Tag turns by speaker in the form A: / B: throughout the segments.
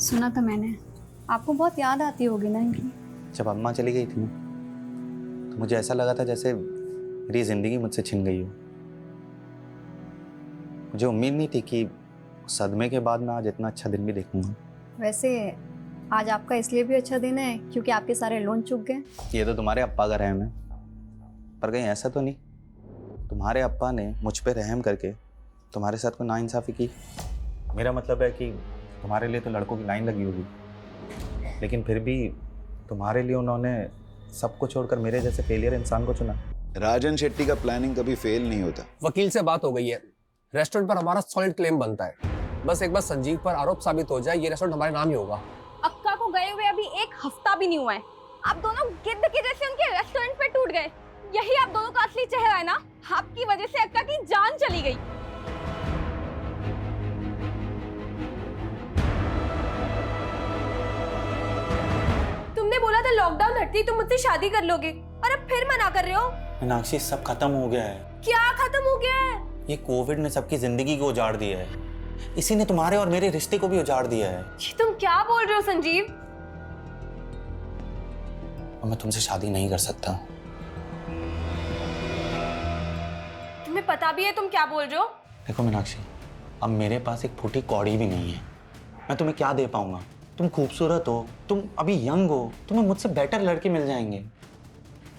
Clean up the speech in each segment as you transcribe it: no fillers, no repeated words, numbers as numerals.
A: सुना था मैंने। आपको बहुत याद आती होगी ना इनकी।
B: जब अम्मा चली गई थी तो मुझे ऐसा लगा था जैसे मेरी जिंदगी मुझसे छिन गई हो। मुझे उम्मीद नहीं थी कि सदमे के बाद मैं आज इतना अच्छा दिन भी देखूंगा।
A: वैसे आज आपका इसलिए भी अच्छा दिन है क्योंकि आपके सारे लोन चुक गए।
B: ये तो तुम्हारे अप्पा का रहम है, पर कहीं ऐसा तो नहीं तुम्हारे अप्पा ने मुझ पे रहम करके तुम्हारे साथ कोई नाइंसाफ़ी की? मेरा मतलब है कि तुम्हारे लिए तो लड़कों की लाइन लगी होगी, लेकिन फिर भी तुम्हारे लिए उन्होंने सब कुछ छोड़कर मेरे जैसे फेलियर इंसान को चुना।
C: राजन शेट्टी का प्लानिंग कभी फेल नहीं होता।
D: वकील से बात हो गई है, रेस्टोरेंट पर हमारा सॉलिड क्लेम बनता है। बस एक बार संजीव पर आरोप साबित हो जाए, ये रेस्टोरेंट हमारे नाम ही होगा।
E: अक्का को गए हुए अभी एक हफ्ता भी नहीं हुआ है, आप दोनों गिद्ध के जैसे उनके रेस्टोरेंट पे टूट गए। यही आप दोनों का असली चेहरा है ना? आपकी वजह से अक्का की जान चली गई। तुमने बोला था लॉकडाउन हटती तुम मुझसे शादी कर लोगे और अब फिर मना कर रहे हो।
B: मीनाक्षी, सब खत्म हो गया है।
E: क्या खत्म हो गया है?
B: ये कोविड ने सबकी जिंदगी को उजाड़ दिया है। इसी ने तुम्हारे और मेरे रिश्ते को भी उजाड़ दिया है।
E: ये तुम क्या बोल रहे हो संजीव?
B: और मैं तुमसे शादी नहीं कर सकता।
E: तुम्हें पता भी है तुम क्या बोल रहे हो?
B: देखो मीनाक्षी, अब मेरे पास एक फूटी कौड़ी भी नहीं है। मैं तुम्हें क्या दे पाऊंगा? तुम खूबसूरत हो, तुम अभी यंग हो, तुम्हें मुझसे बेटर लड़के मिल जाएंगे।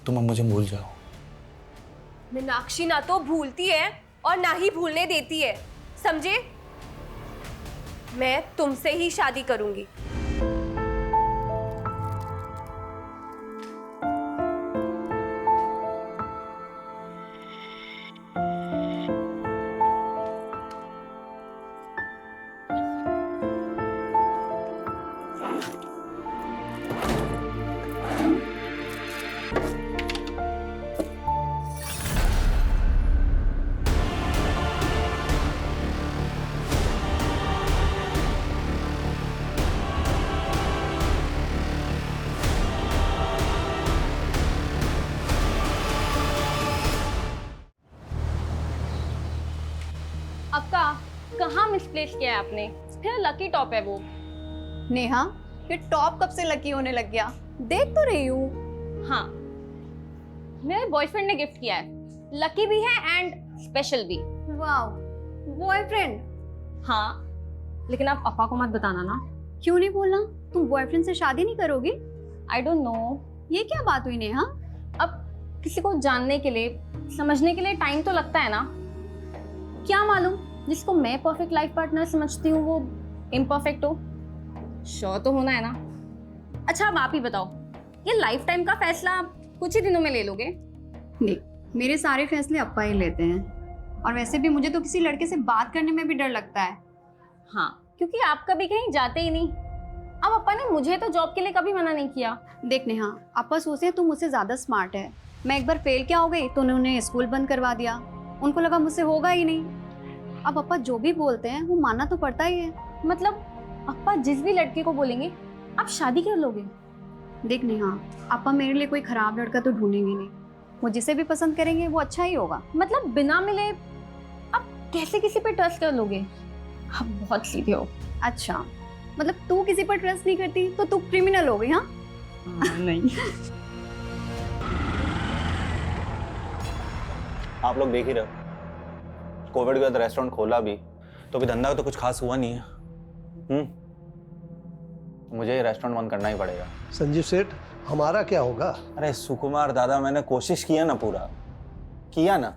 B: तुम अब मुझे भूल जाओ।
E: मीनाक्षी ना तो भूलती है और ना ही भूलने देती है, समझे? मैं तुमसे ही शादी करूंगी। अक्का, कहाँ मिसप्लेस किया है आपने? फिर लकी टॉप है वो।
A: नेहा, ये टॉप कब से लकी होने लग गया? देख तो रही हूँ।
E: हाँ, मेरे बॉयफ्रेंड ने गिफ्ट किया है। लकी भी है एंड स्पेशल भी।
A: वाह, बॉयफ्रेंड?
E: हाँ, लेकिन आप पापा को मत बताना ना।
A: क्यों नहीं बोलना? तुम बॉयफ्रेंड से शादी नहीं करोगी?
E: I don't know.
A: ये क्या बात हुई नेहा?
E: अब किसी को जानने के लिए, समझने के लिए टाइम तो लगता है ना। क्या मालूम जिसको मैं परफेक्ट लाइफ पार्टनर समझती हूँ वो इम्परफेक्ट हो। श्योर तो होना है ना। अच्छा, अब आप ही बताओ, ये लाइफ टाइम का फैसला आप कुछ ही दिनों में ले लोगे?
A: देख, मेरे सारे फैसले अप्पा ही लेते हैं, और वैसे भी मुझे तो किसी लड़के से बात करने में भी डर लगता है।
E: हाँ, क्योंकि आप कभी कहीं जाते ही नहीं। अब अप्पा ने मुझे तो जॉब के लिए कभी मना नहीं किया।
A: देख नेहा, अप्पा सोचते हैं तुम मुझसे ज्यादा स्मार्ट है। मैं एक बार फेल क्या हो गई तो उन्होंने स्कूल बंद करवा दिया। उनको लगा मुझसे होगा ही नहीं। अब अप्पा जो भी बोलते हैं वो मानना तो पड़ता ही है।
E: मतलब अप्पा जिस भी लड़के को बोलेंगे आप शादी कर लोगे?
A: देख नेहा, अप्पा मेरे लिए कोई खराब लड़का तो ढूंढेंगे नहीं। वो जिसे भी पसंद करेंगे वो अच्छा ही होगा।
E: मतलब बिना मिले आप कैसे किसी पे ट्रस्ट कर लोगे? आप बहुत सीधे हो।
A: अच्छा, मतलब तू किसी पर ट्रस्ट नहीं करती तो तू क्रिमिनल हो गई? हाँ
E: नहीं।
B: आप लोग देख ही रहे हो, कोविड के बाद रेस्टोरेंट खोला भी तो भी धंधा तो कुछ खास हुआ नहीं है। मुझे ये रेस्टोरेंट बंद करना ही पड़ेगा।
F: संजीव सेठ, हमारा क्या होगा?
B: अरे सुकुमार दादा, मैंने कोशिश किया ना, पूरा किया ना।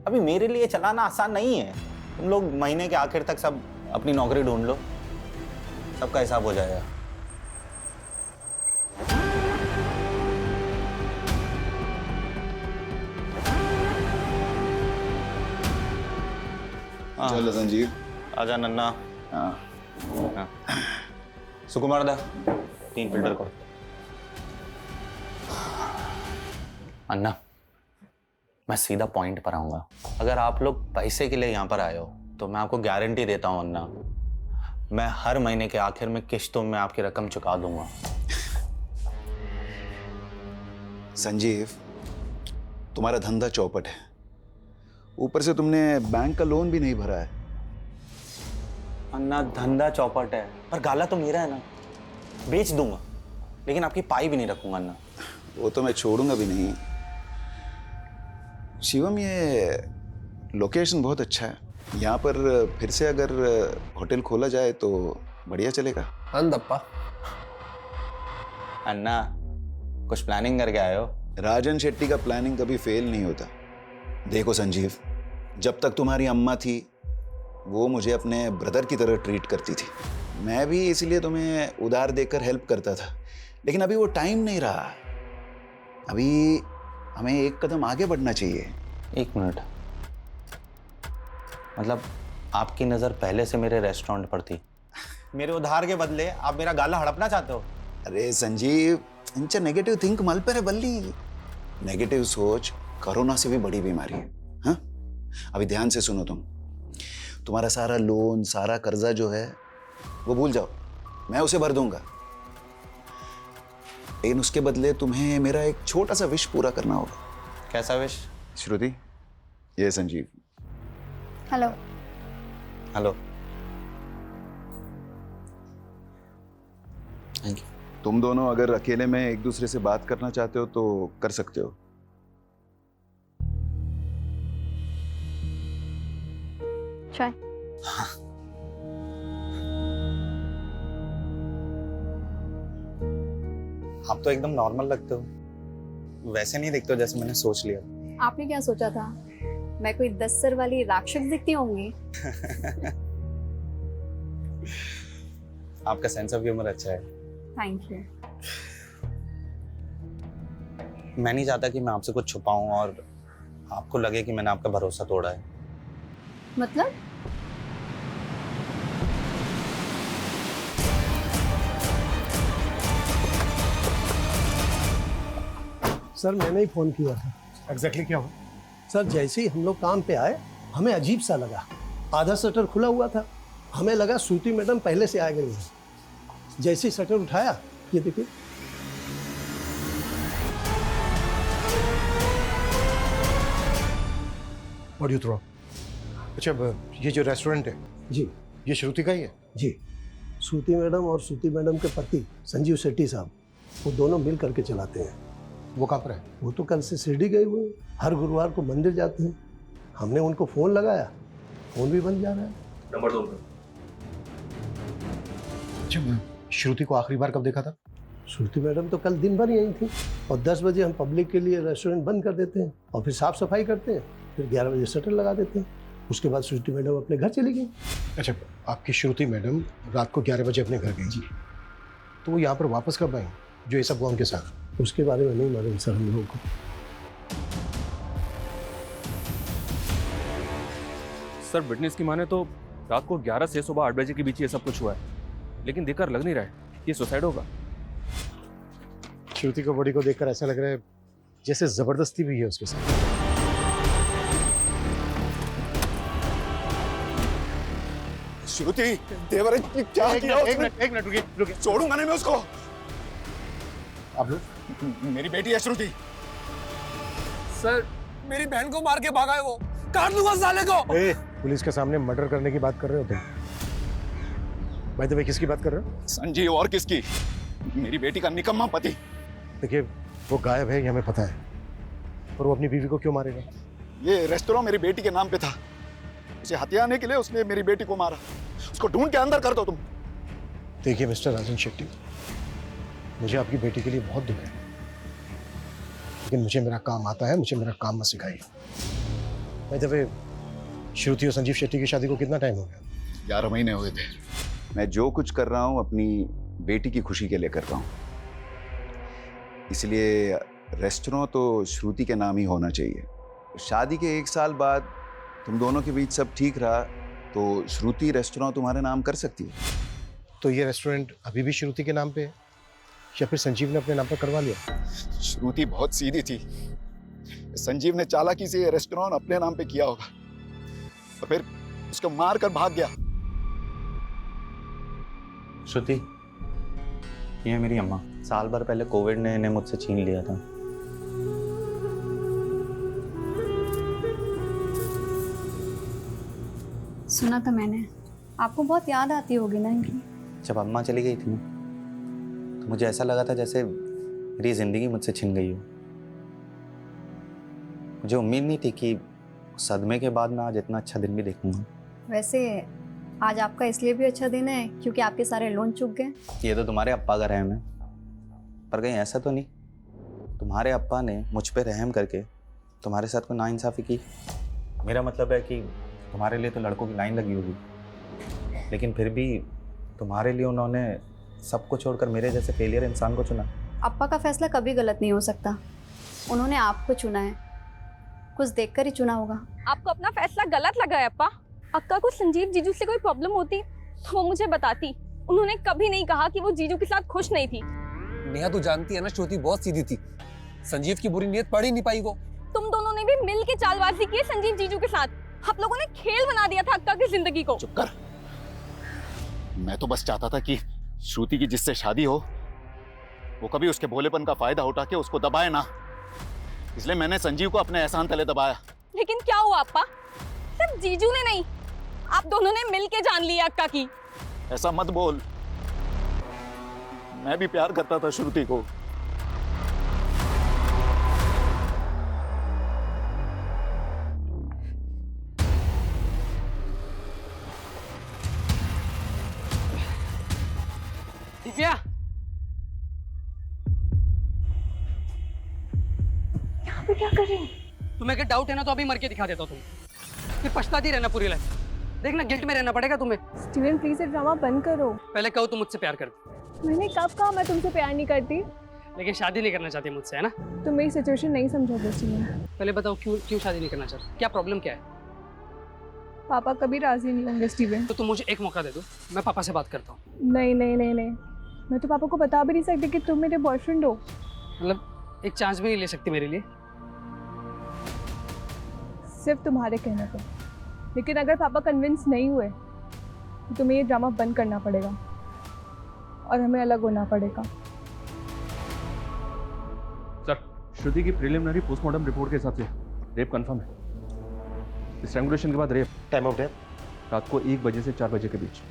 B: अभी मेरे लिए चलाना आसान नहीं है। तुम लोग महीने के आखिर तक सब अपनी नौकरी ढूंढ लो, सबका हिसाब हो जाएगा।
C: चलो संजीव।
B: आजा नन्ना।
C: हाँ,
B: सुकुमार दा, 3 फिल्टर को। अन्ना, मैं सीधा पॉइंट पर आऊंगा। अगर आप लोग पैसे के लिए यहाँ पर आए हो तो मैं आपको गारंटी देता हूँ अन्ना, मैं हर महीने के आखिर में किश्तों में आपकी रकम चुका दूंगा।
C: संजीव, तुम्हारा धंधा चौपट है, ऊपर से तुमने बैंक का लोन भी नहीं भरा है।
B: अन्ना धंधा चौपट है, पर गाला तो मेरा है ना। बेच दूंगा, लेकिन आपकी पाई भी नहीं रखूंगा अन्ना।
C: वो तो मैं छोड़ूंगा भी नहीं। शिवम, ये लोकेशन बहुत अच्छा है। यहाँ पर फिर से अगर होटल खोला जाए तो बढ़िया चलेगा।
D: अंदप्पा।
B: अन्ना, कुछ प्लानिंग करके आए हो?
C: राजन शेट्टी का प्लानिंग कभी फेल नहीं होता। देखो संजीव, जब तक तुम्हारी अम्मा थी वो मुझे अपने ब्रदर की तरह ट्रीट करती थी। मैं भी इसलिए तुम्हें उधार देकर हेल्प करता था, लेकिन अभी वो टाइम नहीं रहा। अभी हमें एक कदम आगे बढ़ना चाहिए।
B: एक मिनट, मतलब आपकी नज़र पहले से मेरे रेस्टोरेंट पर थी। मेरे उधार के बदले आप मेरा गाला हड़पना चाहते हो?
C: अरे संजीव, इंचा नेगेटिव थिंक मल पर बल्ली। नेगेटिव सोच कोरोना से भी बड़ी बीमारी है। हाँ, अभी ध्यान से सुनो। तुम्हारा सारा लोन, सारा कर्जा जो है वो भूल जाओ, मैं उसे भर दूंगा। लेकिन उसके बदले तुम्हें मेरा एक छोटा सा विश पूरा करना होगा।
B: कैसा विश?
C: श्रुति, ये Sanjeev.
A: Hello.
B: Hello. Thank you.
C: तुम दोनों अगर अकेले में एक दूसरे से बात करना चाहते हो तो कर सकते हो।
A: चाय।
B: आप तो एकदम नॉर्मल लगते हो, वैसे नहीं दिखते हो जैसे मैंने सोच लिया।
A: आपने क्या सोचा था? मैं कोई 10 सर वाली राक्षस दिखती होंगी?
B: आपका सेंस ऑफ ह्यूमर अच्छा है।
A: Thank you.
B: मैं नहीं चाहता कि मैं आपसे कुछ छुपाऊं और आपको लगे कि मैंने आपका भरोसा तोड़ा है।
A: मतलब?
F: सर मैंने ही फोन किया था।
G: एग्जैक्टली क्या हुआ?
F: सर जैसे ही हम लोग काम पे आए हमें अजीब सा लगा। आधा शटर खुला हुआ था, हमें लगा श्रुति मैडम पहले से आ गई है। जैसे ही शटर उठाया, ये देखिए।
G: What you throw? अच्छा, ये जो रेस्टोरेंट है
F: जी
G: ये श्रुति का ही है?
F: जी, श्रुति मैडम और श्रुति मैडम के पति संजीव शेट्टी साहब, वो दोनों मिल करके चलाते हैं।
G: वो कहाँ पर है?
F: वो तो कल से शिरडी गए हुए हैं, हर गुरुवार को मंदिर जाते हैं। हमने उनको फोन लगाया, फोन भी बंद जा रहा है।
D: नंबर 2।
G: अच्छा, श्रुति को आखिरी बार कब देखा था?
F: श्रुति मैडम तो कल दिन भर यहीं थी, और 10 बजे हम पब्लिक के लिए रेस्टोरेंट बंद कर देते हैं और फिर साफ सफाई करते हैं, फिर 11 बजे शटर लगा देते हैं। उसके बाद श्रुति मैडम अपने घर चली गई।
G: अच्छा, आपकी श्रुति मैडम रात को 11 बजे अपने घर गई जी, तो वो यहाँ पर वापस कब आई जो ये सब हुआ उनके साथ?
F: उसके बारे में नहीं मालूम सर हम लोगों को।
H: सर विटनेस की माने तो रात को 11 से सुबह 8 बजे के बीच ये सब कुछ हुआ है, लेकिन देखकर लग नहीं रहा है ये सुसाइड होगा।
G: श्रुति को बॉडी को देखकर ऐसा लग रहा है जैसे जबरदस्ती भी है उसके साथ।
C: श्रुति, देवर क्या किया?
G: एक मिनट रुकिए।
C: छोड़ूंगा नहीं मैं उसको।
G: आप लोग?
C: मेरी बेटी है श्रुति।
D: सर मेरी बहन को मार के भागा है वो, काट दूंगा साले को।
G: पुलिस के सामने मर्डर करने की बात कर रहे हो तुम? भाई तो किसकी बात कर रहे हो?
C: संजीव, और किसकी? मेरी बेटी का निकम्मा पति।
G: देखिए, वो गायब है ये हमें पता है, पर वो अपनी बीवी को क्यों मारेगा?
C: ये रेस्टोरेंट मेरी बेटी के नाम पे था, उसे हथियाने के लिए उसने मेरी बेटी को मारा। उसको ढूंढ के अंदर कर दो तुम।
G: देखिए मिस्टर राजन शेट्टी, मुझे आपकी बेटी के लिए बहुत दुख है, लेकिन मुझे मेरा काम आता है, मुझे मेरा काम मत सिखाइए। भाई दफे श्रुति और संजीव शेट्टी की शादी को कितना टाइम हो गया?
C: 11 महीने हुए थे। मैं जो कुछ कर रहा हूँ अपनी बेटी की खुशी के लिए कर रहा हूँ, इसलिए रेस्टोरेंट तो श्रुति के नाम ही होना चाहिए। शादी के 1 साल बाद तुम दोनों के बीच सब ठीक रहा तो श्रुति रेस्टोरेंट तुम्हारे नाम कर सकती है।
G: तो ये रेस्टोरेंट अभी भी श्रुति के नाम पे है या फिर संजीव ने अपने नाम पर करवा लिया?
C: श्रुति बहुत सीधी थी, संजीव ने चालाकी से ये रेस्टोरेंट अपने नाम पे किया होगा, तो फिर उसको मार कर भाग गया।
B: श्रुति, ये है मेरी अम्मा। साल भर पहले कोविड ने इन्हें मुझसे छीन लिया था।
A: सुना था मैंने, आपको बहुत याद आती होगी ना इनकी।
B: जब अम्मा चली गई थी ना, तो मुझे ऐसा लगा था जैसे मेरी ज़िंदगी मुझसे छिन गई हो। मुझे उम्मीद नहीं थी कि सदमे के बाद मैं आज इतना अच्छा दिन भी देखूंगा।
A: वैसे आज आपका इसलिए भी अच्छा दिन है क्योंकि आपके सारे लोन चुक गए।
B: ये तो तुम्हारे अप्पा का रहम है, पर कहीं ऐसा तो नहीं तुम्हारे अप्पा ने मुझ पे रहम करके तुम्हारे साथ कोई नाइंसाफ़ी की? मेरा मतलब है कि तुम्हारे लिए तो लड़कों की लाइन लगी होगी, लेकिन फिर भी तुम्हारे लिए उन्होंने सब कुछ छोड़कर मेरे जैसे फेलियर इंसान को चुना।
A: अप्पा का फैसला कभी गलत नहीं हो सकता। उन्होंने आपको चुना है, कुछ देखकर ही चुना होगा।
E: आपको अपना फैसला गलत लगा है अप्पा? अक्का को संजीव जीजू से कोई प्रॉब्लम होती तो वो मुझे बताती। उन्होंने कभी नहीं कहा कि वो जीजू के साथ खुश नहीं थी।
D: नेहा तू जानती है ना, श्रुति बहुत सीधी थी, संजीव की बुरी नीयत पढ़ ही नहीं पाई वो।
E: तुम दोनों ने भी मिल के चालबाजी की है संजीव जीजू के साथ। आप लोगों ने खेल बना दिया था अक्का की जिंदगी को।
C: चुप कर। मैं तो बस चाहता था कि श्रुति की जिससे शादी हो वो कभी उसके भोलेपन का फायदा उठा के उसको दबाए ना, इसलिए मैंने संजीव को अपने एहसान तले दबाया।
E: लेकिन क्या हुआ अप्पा? सिर्फ जीजू ने नहीं, आप दोनों ने मिल के जान लिया अक्का की।
C: ऐसा मत बोल, मैं भी प्यार करता था श्रुति को।
I: दिव्या,
E: यहाँ पे क्या कर रहे हैं?
I: तुम्हें अगर डाउट है ना तो अभी मर के दिखा देता हूँ तुम्हें, फिर पछताती रहना पूरी लाइफ। देखना गिल्ट में रहना पड़ेगा तुम्हें।
J: स्टीवन प्लीज ये ड्रामा बंद करो।
I: पहले कहो तुम मुझसे प्यार करती,
J: मैंने कब कहा मैं तुमसे प्यार नहीं करती?
I: लेकिन शादी नहीं करना चाहती मुझसे, है ना?
J: तुम मेरी सिचुएशन नहीं समझोगे स्टीवन।
I: पहले बताओ क्यों क्यों शादी नहीं करना चाहती? क्या प्रॉब्लम क्या है?
J: पापा कभी राजी नहीं होंगे स्टीवन।
I: तो तुम मुझे एक मौका दे दो, मैं पापा से बात करता हूँ।
J: नहीं नहीं नहीं नहीं, मैं तो पापा को बता भी नहीं सकती कि तुम मेरे बॉयफ्रेंड हो।
I: मतलब एक चांस भी नहीं ले सकती मेरे लिए?
J: सिर्फ तुम्हारे कहने पर। लेकिन अगर पापा कन्विंस नहीं हुए तो तुम्हें ये ड्रामा बंद करना पड़ेगा और हमें अलग होना पड़ेगा।
H: सर, श्रुति की प्रिलिमिनरी पोस्टमार्टम रिपोर्ट के हिसाब से रेप कंफर्म है। स्ट्रैंगुलेशन के बाद रेप।
G: टाइम ऑफ डेथ
H: रात को 1 बजे से 4 बजे के बीच।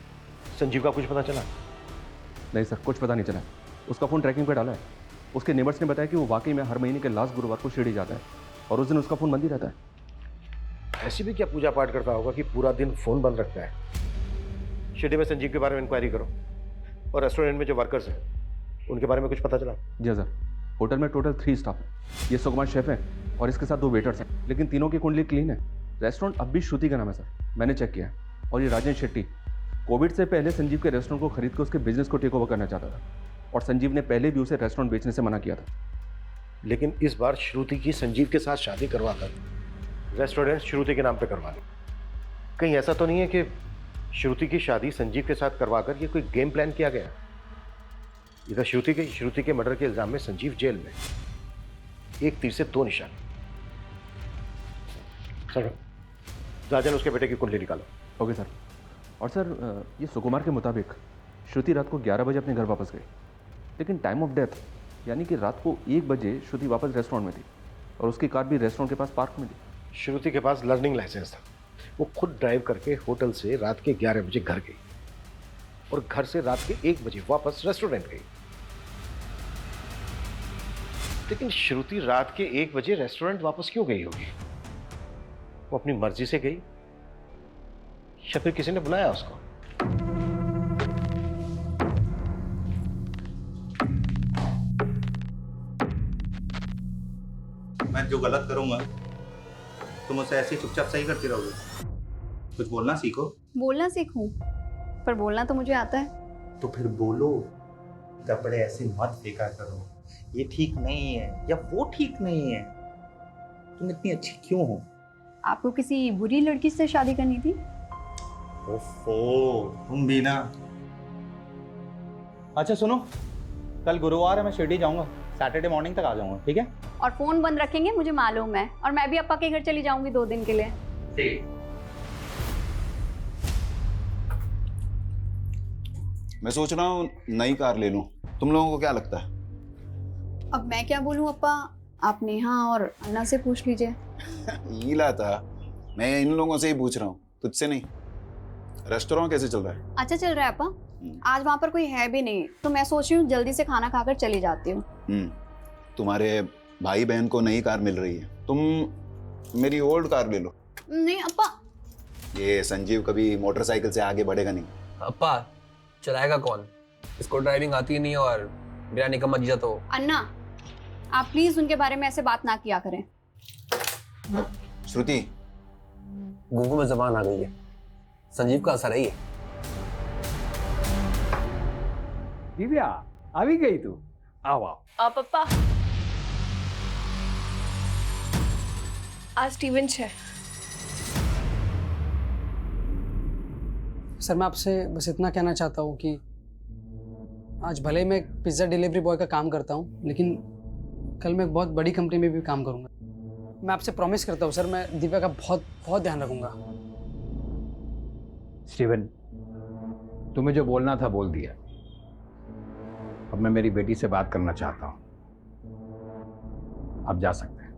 G: संजीव का कुछ पता चला?
H: नहीं सर, कुछ पता नहीं चला। उसका फ़ोन ट्रैकिंग पे डाला है। उसके नेबर्स ने बताया कि वो वाकई में हर महीने के लास्ट गुरुवार को शिरडी जाता है और उस दिन उसका फ़ोन बंद ही रहता है।
G: ऐसी भी क्या पूजा पाठ करता होगा कि पूरा दिन फोन बंद रखता है? शिरडी में संजीव के बारे में इंक्वायरी करो, और रेस्टोरेंट में जो वर्कर्स हैं उनके बारे में कुछ पता चला?
H: जी सर, होटल में टोटल 3 स्टाफ है। ये सुकुमार शेफ है और इसके साथ 2 वेटर्स हैं, लेकिन तीनों की कुंडली क्लीन है। रेस्टोरेंट अब भी श्रुति का नाम है सर, मैंने चेक किया है। और ये राजन शेट्टी कोविड से पहले संजीव के रेस्टोरेंट को खरीद कर उसके बिजनेस को टेक ओवर करना चाहता था, और संजीव ने पहले भी उसे रेस्टोरेंट बेचने से मना किया था।
G: लेकिन इस बार श्रुति की संजीव के साथ शादी करवाकर रेस्टोरेंट श्रुति के नाम पे करवा ली। कहीं ऐसा तो नहीं है कि श्रुति की शादी संजीव के साथ करवाकर ये कोई गेम प्लान किया गया? इधर श्रुति के मर्डर के इल्जाम में संजीव जेल में, एक तीर से 2 निशान। सर, राजन उसके बेटे की कुंडली निकालो।
H: Okay sir. और सर, ये सुकुमार के मुताबिक श्रुति रात को 11 बजे अपने घर वापस गई, लेकिन टाइम ऑफ डेथ यानी कि रात को 1 बजे श्रुति वापस रेस्टोरेंट में थी और उसकी कार भी रेस्टोरेंट के पास पार्क में थी।
G: श्रुति के पास लर्निंग लाइसेंस था, वो खुद ड्राइव करके होटल से रात के 11 बजे घर गई और घर से रात के 1 बजे वापस रेस्टोरेंट गई। लेकिन श्रुति रात के 1 बजे रेस्टोरेंट वापस क्यों गई होगी? वो अपनी मर्जी से गई या फिर किसी ने बुलाया उसको?
B: मैं जो गलत करूंगा तुम उसे ऐसे ही चुपचाप सही करती रहोगे? कुछ बोलना सीखो।
A: बोलना सीखूं, पर बोलना तो मुझे आता है।
B: तो फिर बोलो। कपड़े ऐसे मत फेंका करो, ये ठीक नहीं है या वो ठीक नहीं है। तुम इतनी अच्छी क्यों हो?
A: आपको किसी बुरी लड़की से शादी करनी थी?
B: ओफो, तुम भी ना। अच्छा सुनो, कल गुरुवार है, मैं शिरडी जाऊंगा, सैटरडे मॉर्निंग तक आ जाऊंगा, ठीक है?
A: और फोन बंद रखेंगे, मुझे मालूम है। और मैं भी अप्पा के घर चली जाऊंगी 2 दिन के लिए।
B: ठीक।
C: मैं सोच रहा हूँ नई कार ले लूं, तुम लोगों को क्या लगता है?
A: अब मैं क्या बोलूं अप्पा, आप नेहा और अन्ना से पूछ लीजिए।
C: हीला था, मैं इन लोगों से ही पूछ रहा हूँ, तुझसे नहीं। रेस्टोरेंट कैसे चल रहा है?
A: अच्छा चल रहा है अपा। आज वहाँ पर कोई है भी नहीं तो मैं सोच रही हूँ जल्दी से खाना खाकर चली जाती हूँ।
C: तुम्हारे भाई बहन को नई कार मिल रही है, तुम मेरी ओल्ड कार ले लो।
A: नहीं अपा।
C: ये संजीव कभी मोटरसाइकिल से आगे बढ़ेगा नहीं।
D: अप्पा चलाएगा कौन? इसको ड्राइविंग आती ही नहीं और मेरा निकम्मा जीजा तो।
A: अन्ना आप प्लीज उनके बारे में ऐसे बात ना किया करें।
C: श्रुति,
D: गुंगू में जबान आ गई है, संजीव का असर है ये।
K: दिव्या आ भी गई तू? आओ आओ।
J: पापा आज स्टीवन है।
I: सर मैं आपसे बस इतना कहना चाहता हूँ कि आज भले मैं एक पिज़्ज़ा डिलीवरी बॉय का काम करता हूँ लेकिन कल मैं एक बहुत बड़ी कंपनी में भी काम करूँगा। मैं आपसे प्रॉमिस करता हूँ सर, मैं दिव्या का बहुत बहुत ध्यान रखूँगा।
K: स्टीवन, तुम्हें जो बोलना था बोल दिया। अब मैं मेरी बेटी से बात करना चाहता हूँ। आप जा सकते हैं।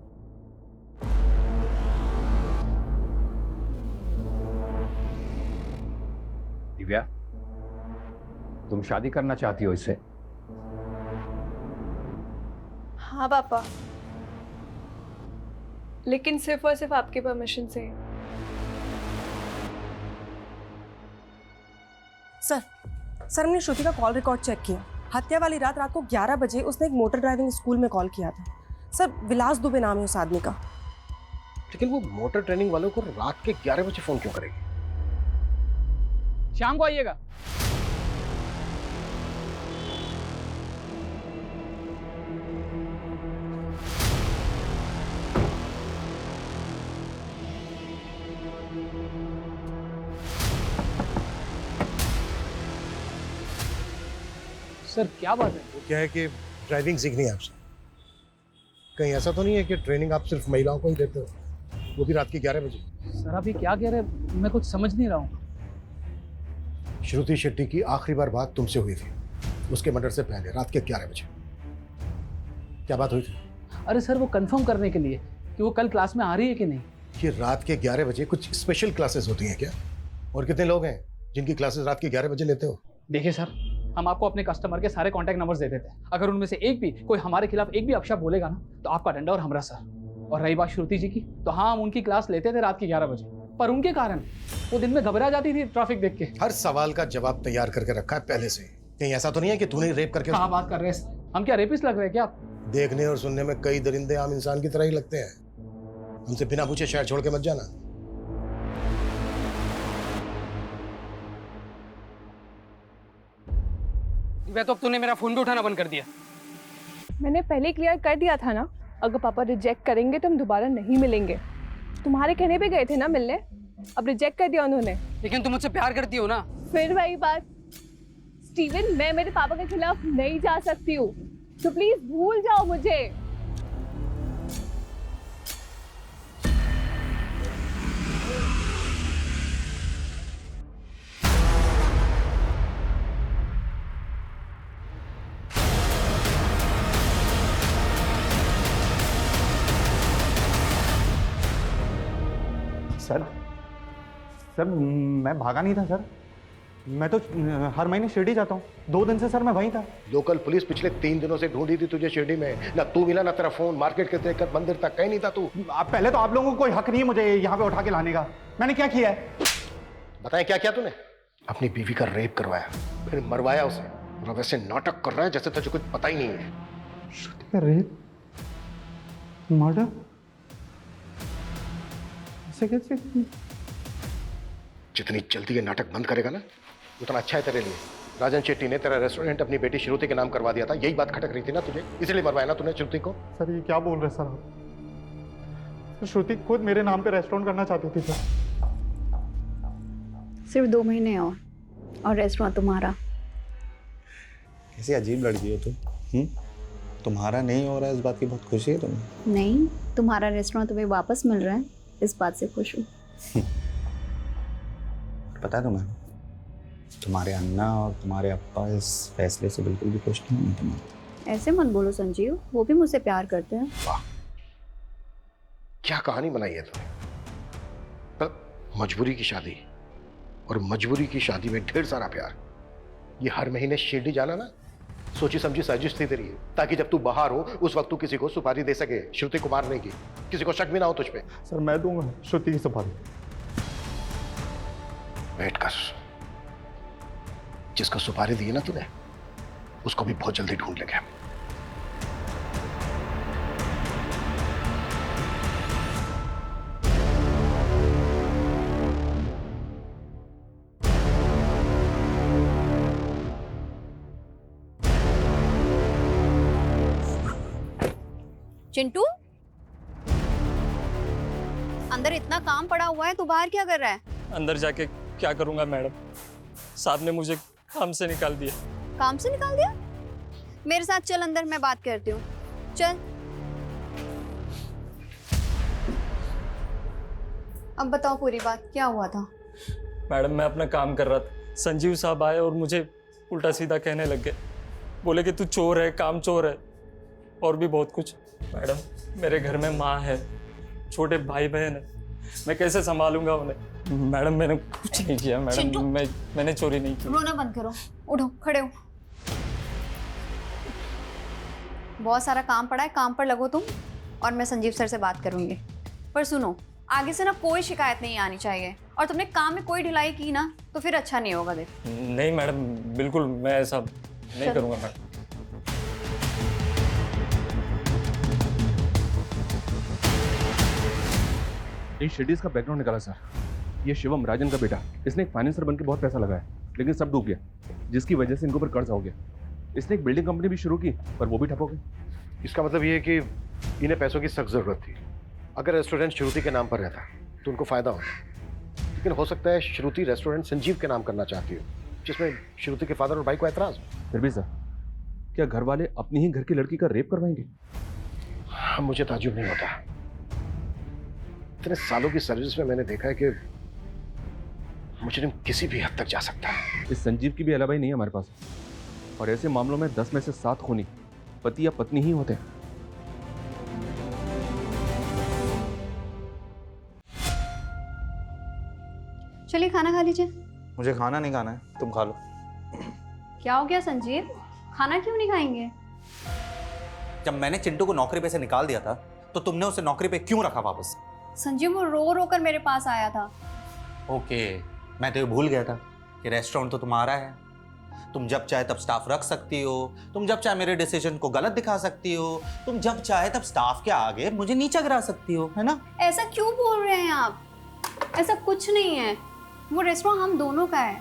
K: दिव्या, तुम शादी करना चाहती हो इससे?
J: हाँ पापा, लेकिन सिर्फ और सिर्फ आपके परमिशन से।
L: सर हमने श्रुति का कॉल रिकॉर्ड चेक किया। हत्या वाली रात को 11 बजे उसने एक मोटर ड्राइविंग स्कूल में कॉल किया था। सर विलास दुबे नाम है उस आदमी का।
G: लेकिन वो मोटर ट्रेनिंग वालों को रात के 11 बजे फोन क्यों करेगी?
I: शाम को आइएगा। सर क्या बात है?
G: वो क्या है कि ड्राइविंग सीखनी है आपसे। कहीं ऐसा तो नहीं है कि ट्रेनिंग आप सिर्फ महिलाओं को ही देते हो, वो भी रात के 11 बजे?
I: सर आप ये क्या कह रहे हैं? मैं कुछ समझ नहीं रहा हूँ।
G: श्रुति शेट्टी की आखिरी बार बात तुमसे हुई थी उसके मर्डर से पहले रात के 11 बजे। क्या बात हुई थी?
I: अरे सर वो कंफर्म करने के लिए कि वो कल क्लास में आ रही है कि नहीं।
G: ये रात के 11 बजे कुछ स्पेशल क्लासेस होती हैं क्या? और कितने लोग हैं जिनकी क्लासेस रात के 11 बजे लेते हो?
I: देखिए सर, हम आपको अपने कस्टमर के सारे कॉन्टैक्ट नंबर्स दे देते हैं। अगर उनमें से एक भी कोई हमारे खिलाफ एक भी अपशब्द बोलेगा ना तो आपका डंडा और हमरा सर। और रही बात श्रुति जी की, तो हाँ हम उनकी क्लास लेते थे रात के 11 बजे, पर उनके कारण वो दिन में घबरा जाती थी ट्रैफिक देख के।
G: हर सवाल का जवाब तैयार करके रखा है पहले से। कहीं ऐसा तो नहीं है कि तूने रेप करके?
I: हाँ बात कर रहे हैं, हम क्या रेपिस्ट लग रहे हैं क्या आप?
G: देखने और सुनने में कई दरिंदे आम इंसान की तरह ही लगते हैं। हमसे बिना पूछे शहर छोड़ के मत जाना।
I: वह तो अब तूने मेरा फोन भी उठाना बंद कर दिया।
J: मैंने पहले क्लियर कर दिया था ना, अगर पापा रिजेक्ट करेंगे तो हम दोबारा नहीं मिलेंगे। तुम्हारे कहने पे गए थे ना मिलने, अब रिजेक्ट कर दिया उन्होंने।
I: लेकिन तुम मुझसे प्यार करती हो ना?
J: फिर वही बात। स्टीवन, मैं मेरे पापा के खिलाफ नहीं जा सकती हूँ, तो प्लीज भूल जाओ मुझे।
B: सर मैं भागा नहीं था सर। मैं तो हर महीने शिरडी जाता हूँ। 2 दिन से सर मैं वहीं था।
G: लोकल पुलिस पिछले 3 दिनों से ढूंढी थी तुझे शिरडी में। ना तू मिला ना तेरा फोन। मार्केट के तेकर मंदिर तक कहीं नहीं था तू।
B: पहले तो आप लोगों को कोई हक नहीं है मुझे यहाँ पे उठा के लाने का। मैंने क्या किया है?
G: बताएं क्या किया तूने? अपनी बीवी का रेप करवाया, फिर मरवाया उसे, और वैसे नाटक कर रहा है जैसे तुझे कुछ पता ही नहीं है।
B: श्रुति का रेप, मर्डर, ऐसे कैसे?
G: जितनी जल्दी ये नाटक बंद करेगा ना उतना अच्छा है तेरे लिए। राजन शेट्टी ने तेरा रेस्टोरेंट अपनी बेटी श्रुति के नाम करवा दिया था। यही बात खटक रही थी ना तुझे, इसलिए मरवाया ना तूने श्रुति को।
B: सर ये क्या बोल रहे सर आप? श्रुति खुद मेरे नाम पे रेस्टोरेंट करना चाहती थी सर।
A: सिर्फ 2 महीने और रेस्टोरेंट तुम्हारा।
B: कैसी अजीब लड़की हो तुम। तुम्हारा नहीं हो रहा है इस बात की बहुत खुशी है तुम्हें?
A: नहीं, तुम्हारा रेस्टोरेंट तुम्हें वापस मिल रहा है इस बात से खुश हूँ।
B: पता है तुम्हें, तुम्हारे अन्ना और तुम्हारे अप्पा इस फैसले से बिल्कुल भी खुश नहीं है तुम्हें।
A: ऐसे मत बोलो संजीव, वो भी मुझसे प्यार करते हैं।
G: वाह, क्या कहानी बनाई है तूने। पर मजबूरी की शादी और मजबूरी की शादी में ढेर सारा प्यार। ये हर महीने शिरडी जाना ना सोची समझी साजिश थी तेरी, ताकि जब तू बाहर हो उस वक्त तू किसी को सुपारी दे सके, श्रुति को मारने की, किसी को शक भी ना हो तुझ पे।
B: सर मैं दूंगा श्रुति की सुपारी।
G: वेट कर, जिसको सुपारी दी ना तूने उसको भी बहुत जल्दी ढूंढ लेंगे।
A: चिंटू, अंदर इतना काम पड़ा हुआ है, तू बाहर क्या कर रहा है?
M: अंदर जाके क्या करूंगा मैडम, साहब ने मुझे काम से निकाल दिया।
A: काम से निकाल दिया? मेरे साथ चल अंदर, मैं बात करती हूँ, चल। अब बताओ पूरी बात, क्या हुआ था?
M: मैडम मैं अपना काम कर रहा था, संजीव साहब आए और मुझे उल्टा सीधा कहने लग गए। बोले कि तू चोर है, काम चोर है, और भी बहुत कुछ। मैडम मेरे घर में माँ है, छोटे भाई बहन है, मैं कैसे संभालूंगा उन्हें? मैडम मैंने कुछ नहीं किया मैडम, मैंने चोरी नहीं की।
A: रोना बंद करो, उठो, खड़े हो। बहुत सारा काम पड़ा है, काम पर लगो तुम, और मैं संजीव सर से बात करूंगी। पर सुनो, आगे से ना कोई शिकायत नहीं आनी चाहिए, और तुमने काम में कोई ढिलाई की ना तो फिर अच्छा नहीं होगा। देख
M: नहीं मैडम, बिल्कुल मैं ऐसा नहीं करूंगा मैडम।
H: इन शेडीज का बैकग्राउंड निकाला सर। ये शिवम, राजन का बेटा, इसने एक फाइनेंसर बनकर बहुत पैसा लगाया, लेकिन सब डूब गया, जिसकी वजह से इनको ऊपर कर्ज हो गया। इसने एक बिल्डिंग कंपनी भी शुरू की, पर वो भी ठप हो गई।
G: इसका मतलब ये है कि इन्हें पैसों की सख्त जरूरत थी। अगर रेस्टोरेंट श्रुति के नाम पर रहता तो उनको फायदा होता, लेकिन हो सकता है श्रुति रेस्टोरेंट संजीव के नाम करना चाहती हो, जिसमें श्रुति के फादर और भाई को ऐतराज हो।
H: फिर भी सर, क्या घर वाले अपनी ही घर की लड़की का रेप करवाएंगे?
G: मुझे ताज्जुब नहीं होता। इतने सालों की सर्विस में मैंने देखा है कि मुजरिम किसी भी हद तक जा सकता है।
H: इस संजीव की भी अलावाई नहीं है हमारे पास, और ऐसे मामलों में 10 में से 7 खूनी पति या पत्नी ही होते हैं।
A: चलिए खाना खा लीजिए।
B: मुझे खाना नहीं खाना है, तुम खा लो।
A: क्या हो गया संजीव, खाना क्यों नहीं खाएंगे?
B: जब मैंने चिंटू को नौकरी पे से निकाल दिया था तो तुमने उसे नौकरी पे क्यों रखा वापस?
A: संजीव वो रो रो कर मेरे पास आया था।
B: ओके, मैं तो ये भूल गया था कि रेस्टोरेंट तो तुम्हारा है। तुम जब चाहे तब स्टाफ रख सकती हो, तुम जब चाहे मेरे डिसीजन को गलत दिखा सकती हो, तुम जब चाहे तब स्टाफ के आगे मुझे नीचा गिरा सकती हो, है ना?
A: ऐसा क्यों बोल रहे हैं आप? ऐसा कुछ नहीं है, वो रेस्टोरेंट हम दोनों का है।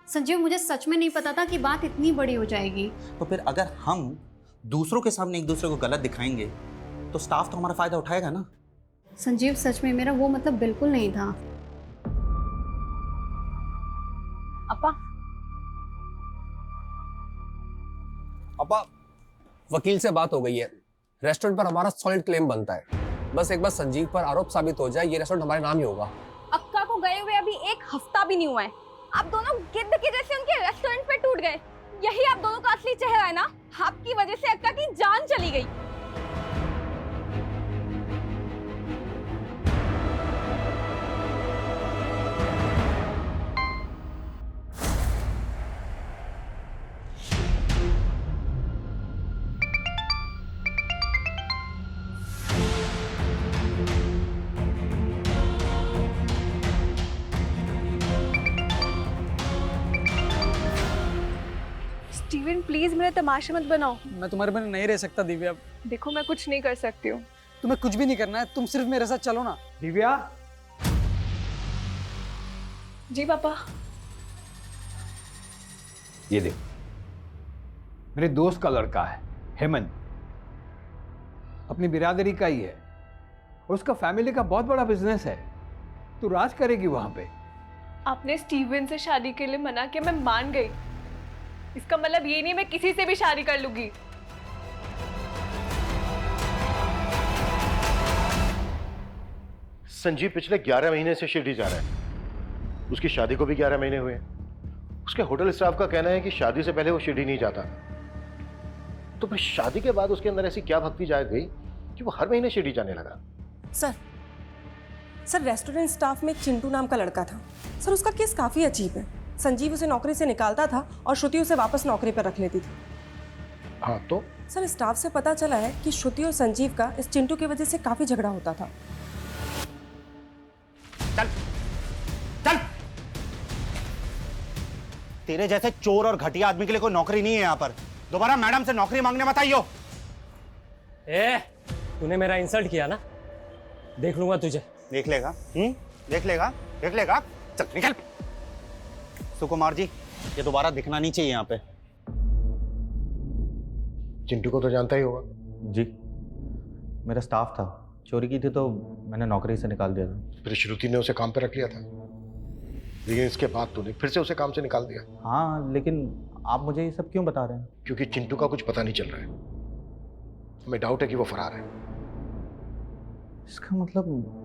A: संजीव मुझे सच में नहीं पता था कि बात इतनी बड़ी हो जाएगी।
B: तो फिर अगर हम दूसरों के सामने एक दूसरे को गलत दिखाएंगे तो स्टाफ तो हमारा फायदा उठाएगा ना?
A: संजीव सच में मेरा वो मतलब बिल्कुल नहीं था।
D: अपा, वकील से बात हो गई है, रेस्टोरेंट पर हमारा सॉलिड क्लेम बनता है। बस एक बार संजीव पर आरोप साबित हो जाए, ये रेस्टोरेंट हमारे नाम ही होगा।
E: अक्का को गए हुए अभी 1 हफ्ता भी नहीं हुआ है, आप दोनों गिद्ध के जैसे उनके रेस्टोरेंट पे टूट गए। यही आप दोनों का असली चेहरा है ना? आपकी वजह से अक्का की जान चली गई।
J: स्टीवन प्लीज मेरे तमाशे मत बनाओ।
I: मैं तुम्हारे बिना नहीं रह सकता दिव्या।
J: देखो मैं कुछ नहीं कर सकती हूँ।
I: तुम्हें कुछ भी नहीं करना है, तुम सिर्फ मेरे साथ चलो ना।
K: दिव्या,
J: जी पापा।
K: ये देख, मेरे दोस्त का लड़का है हेमंत, अपनी बिरादरी का ही है, और उसका फैमिली का बहुत बड़ा बिजनेस है। तू राज करेगी वहां पे।
J: आपने स्टीवन से शादी के लिए मना किया, मैं मान गई। इसका मतलब ये नहीं मैं किसी से भी शादी कर लूंगी।
G: संजीव पिछले 11 महीने से शिरडी जा रहा है। उसकी शादी को भी 11 महीने हुए। उसके होटल स्टाफ का कहना है कि शादी से पहले वो शिरडी नहीं जाता। तो फिर शादी के बाद उसके अंदर ऐसी क्या भक्ति जाग गई कि वो हर महीने शिरडी जाने लगा?
L: सर, सर रेस्टोरेंट स्टाफ में एक चिंटू नाम का लड़का था। सर उसका केस काफ़ी अजीब है। संजीव उसे नौकरी से निकालता था और श्रुति उसे वापस नौकरी पर रख लेती थी।
G: हाँ तो
L: सर स्टाफ से पता चला है कि श्रुति और संजीव का इस चिंटू की वजह से काफ़ी झगड़ा होता था।
B: चल चल, तेरे जैसे चोर और घटिया आदमी के लिए कोई नौकरी नहीं है यहाँ पर। दोबारा मैडम से नौकरी मांगने मत आइयो।
M: तूने मेरा इंसल्ट किया ना, देख लूंगा तुझे।
B: देख लेगा, देख लेगा, देख लेगा। चल निकल। सुकुमार जी, ये दोबारा दिखना नहीं चाहिए यहाँ पे।
G: चिंटू को तो जानता ही होगा।
B: जी, मेरा स्टाफ था, चोरी की थी तो मैंने नौकरी से निकाल दिया था।
G: फिर श्रुति ने उसे काम पे रख लिया था, लेकिन इसके बाद तूने फिर से उसे काम से निकाल दिया।
B: हाँ, लेकिन आप मुझे ये सब क्यों बता रहे हैं?
G: क्योंकि चिंटू का कुछ पता नहीं चल रहा है। हमें डाउट है कि वो फरार है।
B: इसका मतलब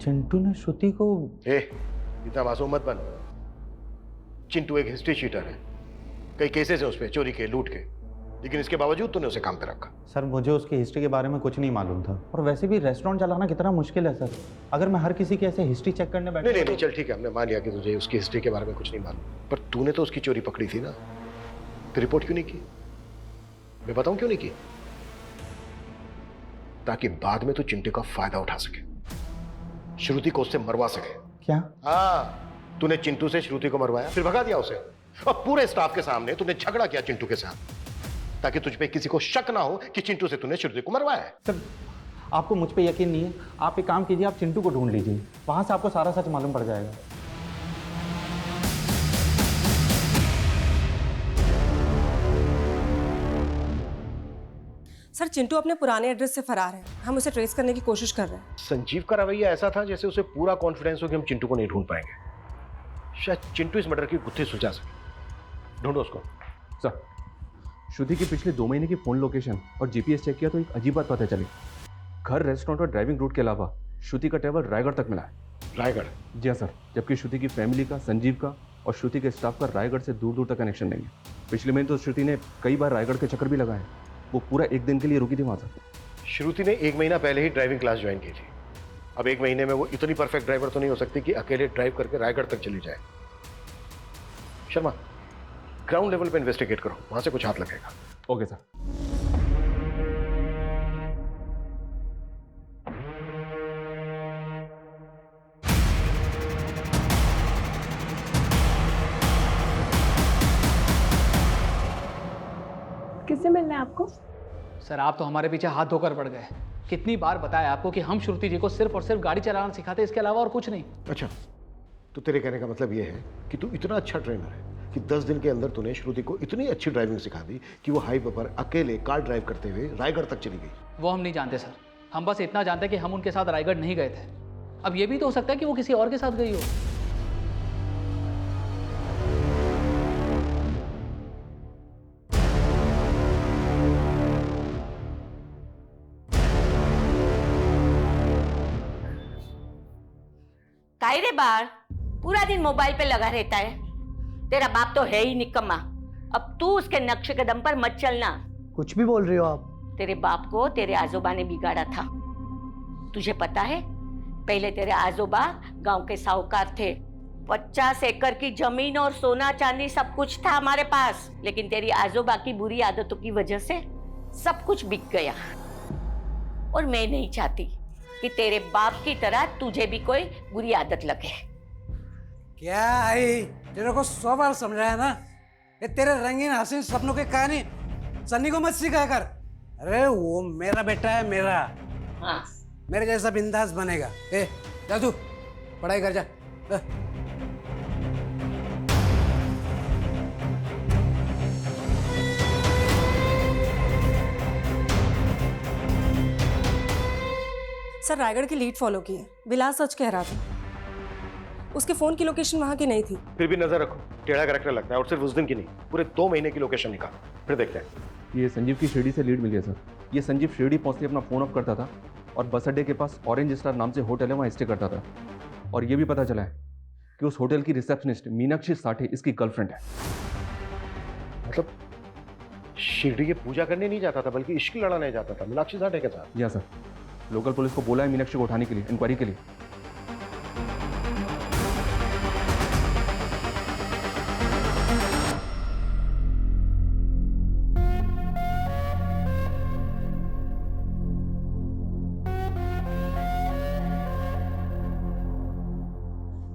B: चिंटू ने श्रुति को...
G: इतना मासूम मत बन। चिंटू एक हिस्ट्री शीटर है, कई केसेस है उस पर, चोरी के, लूट के, लेकिन इसके बावजूद तूने उसे काम पे रखा।
B: सर मुझे उसकी हिस्ट्री के बारे में कुछ नहीं मालूम था, और वैसे भी रेस्टोरेंट चलाना कितना मुश्किल है सर। अगर मैं हर किसी की ऐसे हिस्ट्री चेक करने बैठा...
G: नहीं, चल ठीक है, हमने मान लिया कि तुझे उसकी हिस्ट्री के बारे में कुछ नहीं मालूम, पर तूने तो उसकी चोरी पकड़ी थी ना, तो रिपोर्ट क्यों नहीं की? मैं बताऊं क्यों नहीं की? ताकि बाद में तू चिंटू का फायदा उठा सके, श्रुति को उससे मरवा सके।
B: क्या?
G: हाँ, तूने चिंटू से श्रुति को मरवाया, फिर भगा दिया उसे, और पूरे स्टाफ के सामने तूने झगड़ा किया चिंटू के साथ, ताकि तुझ पे किसी को शक ना हो कि चिंटू से तूने श्रुति को मरवाया है।
B: सर आपको मुझ पे यकीन नहीं है, आप एक काम कीजिए, आप चिंटू को ढूंढ लीजिए, वहां से आपको सारा सच मालूम पड़ जाएगा।
L: सर चिंटू अपने पुराने एड्रेस से फरार है, हम उसे ट्रेस करने की कोशिश कर रहे हैं।
G: संजीव का रवैया ऐसा था जैसे उसे पूरा कॉन्फिडेंस हो कि हम चिंटू को नहीं ढूंढ पाएंगे। शायद चिंटू इस मर्डर की गुत्थी सुलझा सके। ढूंढो उसको।
H: सर, श्रुति की पिछले 2 महीने की फोन लोकेशन और जीपीएस चेक किया तो एक अजीब बात पता चली। घर, रेस्टोरेंट और ड्राइविंग रूट के अलावा श्रुति का ट्रैवल रायगढ़ तक मिला है।
G: रायगढ़?
H: जी हाँ सर, जबकि श्रुति की फैमिली का, संजीव का और श्रुति के स्टाफ का रायगढ़ से दूर दूर तक कनेक्शन नहीं है। पिछले महीने तो श्रुति ने कई बार रायगढ़ के चक्कर भी लगाए, वो पूरा 1 दिन के लिए रुकी थी वहाँ सर।
G: श्रुति ने 1 महीना पहले ही ड्राइविंग क्लास ज्वाइन की थी। अब 1 महीने में वो इतनी परफेक्ट ड्राइवर तो नहीं हो सकती कि अकेले ड्राइव करके रायगढ़ तक चली जाए। शर्मा, ग्राउंड लेवल पे इन्वेस्टिगेट करो, वहां से कुछ हाथ लगेगा।
H: Okay sir.
J: किससे मिलना है आपको?
I: सर आप तो हमारे पीछे हाथ धोकर पड़ गए। कितनी बार बताया आपको कि हम श्रुति जी को सिर्फ और सिर्फ गाड़ी चलाना सिखाते, इसके अलावा और कुछ नहीं।
G: अच्छा, तो तेरे कहने का मतलब ये है कि तू इतना अच्छा ट्रेनर है कि 10 दिन के अंदर तूने श्रुति को इतनी अच्छी ड्राइविंग सिखा दी कि वो हाईवे पर अकेले कार ड्राइव करते हुए रायगढ़ तक चली गई।
I: वो हम नहीं जानते सर, हम बस इतना जानते हैं कि हम उनके साथ रायगढ़ नहीं गए थे। अब ये भी तो हो सकता है कि वो किसी और के साथ गई हो।
N: काहे रे बार पूरा दिन मोबाइल पे लगा रहता है? तेरा बाप तो है ही निकम्मा। अब तू उसके नक्शे कदम पर मत चलना।
F: कुछ भी बोल रही हो आप।
N: तेरे बाप को तेरे आजोबा ने बिगाड़ा था। तुझे पता है, पहले तेरे आजोबा गांव के साहूकार थे। 50 एकड़ की जमीन और सोना चांदी सब कुछ था हमारे पास, लेकिन तेरी आजोबा की बुरी आदतों की वजह से सब कुछ बिक गया। और मैं नहीं चाहती कि तेरे बाप की तरह तुझे भी कोई बुरी आदत लगे।
O: क्या आई, तेरे को 100 बार समझाया ना, ये तेरे रंगीन हसीन सपनों की कहानी सन्नी को मत सिखाया कर। अरे वो मेरा बेटा है, मेरा।
N: हाँ,
O: मेरे जैसा बिंदास बनेगा। जा तू पढ़ाई कर जा।
L: सर रायगढ़ की लीड फॉलो की है, विलास सच कह रहा था। उसके फोन की लोकेशन वहां की नहीं थी।
G: फिर भी नजर रखो, टेढ़ा कैरेक्टर लगता है, और सिर्फ उस दिन की नहीं, पूरे 2 महीने की लोकेशन निकाल, फिर देखते हैं।
H: ये संजीव की शिरडी से लीड मिली है सर। ये संजीव शिरडी पहुँचते अपना फ़ोन ऑफ करता था और बस अड्डे के पास ऑरेंज स्टार नाम से होटल है, वहाँ स्टे करता था। और ये भी पता चला है कि उस होटल की रिसेप्शनिस्ट मीनाक्षी साठे इसकी गर्लफ्रेंड है।
G: मतलब शिरडी की पूजा करने नहीं जाता था, बल्कि इश्क लड़ाने जाता था मीनाक्षी साठे के साथ।
H: जी हाँ सर। लोकल पुलिस को बोला है मीनाक्षी को उठाने के लिए, इंक्वायरी के लिए।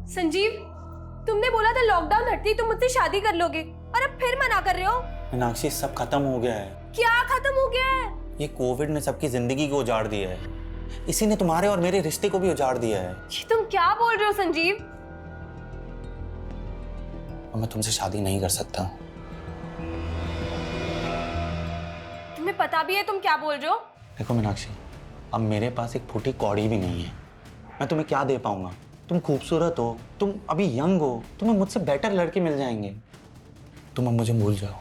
E: संजीव, तुमने बोला था लॉकडाउन हटती तुम मुझसे शादी कर लोगे और अब फिर मना कर रहे हो।
B: मीनाक्षी सब खत्म हो गया है।
E: क्या खत्म हो गया है?
B: ये कोविड ने सबकी जिंदगी को उजाड़ दिया है। इसी ने तुम्हारे और मेरे रिश्ते को भी उजाड़ दिया है।
E: ये तुम क्या बोल रहे हो संजीव?
B: और मैं तुमसे शादी नहीं कर सकता।
E: तुम्हें पता भी है तुम क्या बोल रहे हो?
B: देखो मीनाक्षी, अब मेरे पास एक फूटी कौड़ी भी नहीं है। मैं तुम्हें क्या दे पाऊंगा? तुम खूबसूरत हो, तुम अभी यंग हो, तुम्हें मुझसे बेटर लड़के मिल जाएंगे। तुम अब मुझे भूल जाओ।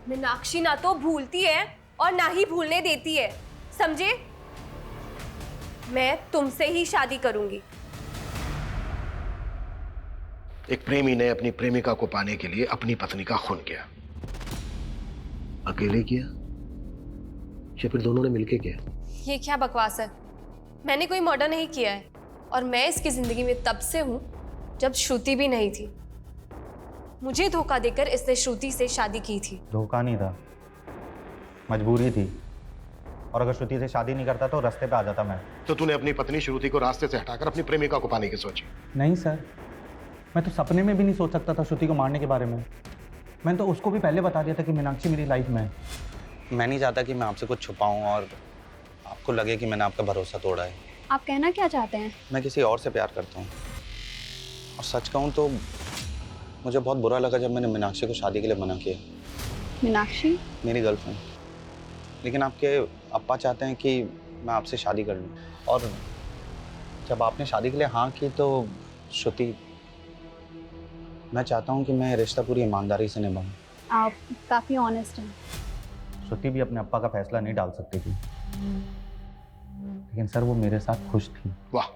E: मीनाक्षी ना तो भूलती है और ना ही भूलने देती है, समझे? मैं तुमसे ही शादी करूंगी।
G: एक प्रेमी ने अपनी प्रेमिका को पाने के लिए अपनी पत्नी का खून किया। अकेले किया या फिर दोनों ने मिलके किया?
E: ये क्या बकवास है? मैंने कोई मर्डर नहीं किया है और मैं इसकी जिंदगी में तब से हूं जब श्रुति भी नहीं थी। मुझे धोखा देकर इसने श्रुति से शादी की थी।
B: धोखा नहीं था, मजबूरी थी। और अगर श्रुति से शादी नहीं करता तो रास्ते पे आ जाता मैं।
G: तो तूने अपनी पत्नी श्रुति को रास्ते से हटाकर अपनी प्रेमिका को पाने की सोची?
B: नहीं सर, मैं तो सपने में भी नहीं सोच सकता था श्रुति को मारने के बारे में। मैंने तो उसको भी पहले बता दिया था कि मीनाक्षी मेरी लाइफ में है। मैं नहीं चाहता कि मैं आपसे कुछ छुपाऊं और आपको लगे कि मैंने आपका भरोसा तोड़ा है।
A: आप कहना क्या चाहते हैं?
B: मैं किसी और से प्यार करता हूँ। और सच कहूँ तो मुझे बहुत बुरा लगा जब मैंने मीनाक्षी को शादी के लिए मना किया।
A: मीनाक्षी
B: मेरी गर्लफ्रेंड। लेकिन आपके अप्पा चाहते हैं कि मैं आपसे शादी कर लूँ। और जब आपने शादी के लिए हाँ की तो श्रुति, मैं चाहता हूँ कि मैं रिश्ता पूरी ईमानदारी से निभाऊँ।
A: आप काफ़ी ऑनेस्ट हैं।
B: श्रुति भी अपने अप्पा का फैसला नहीं डाल सकती थी, लेकिन सर वो मेरे साथ खुश थी।
G: वाह,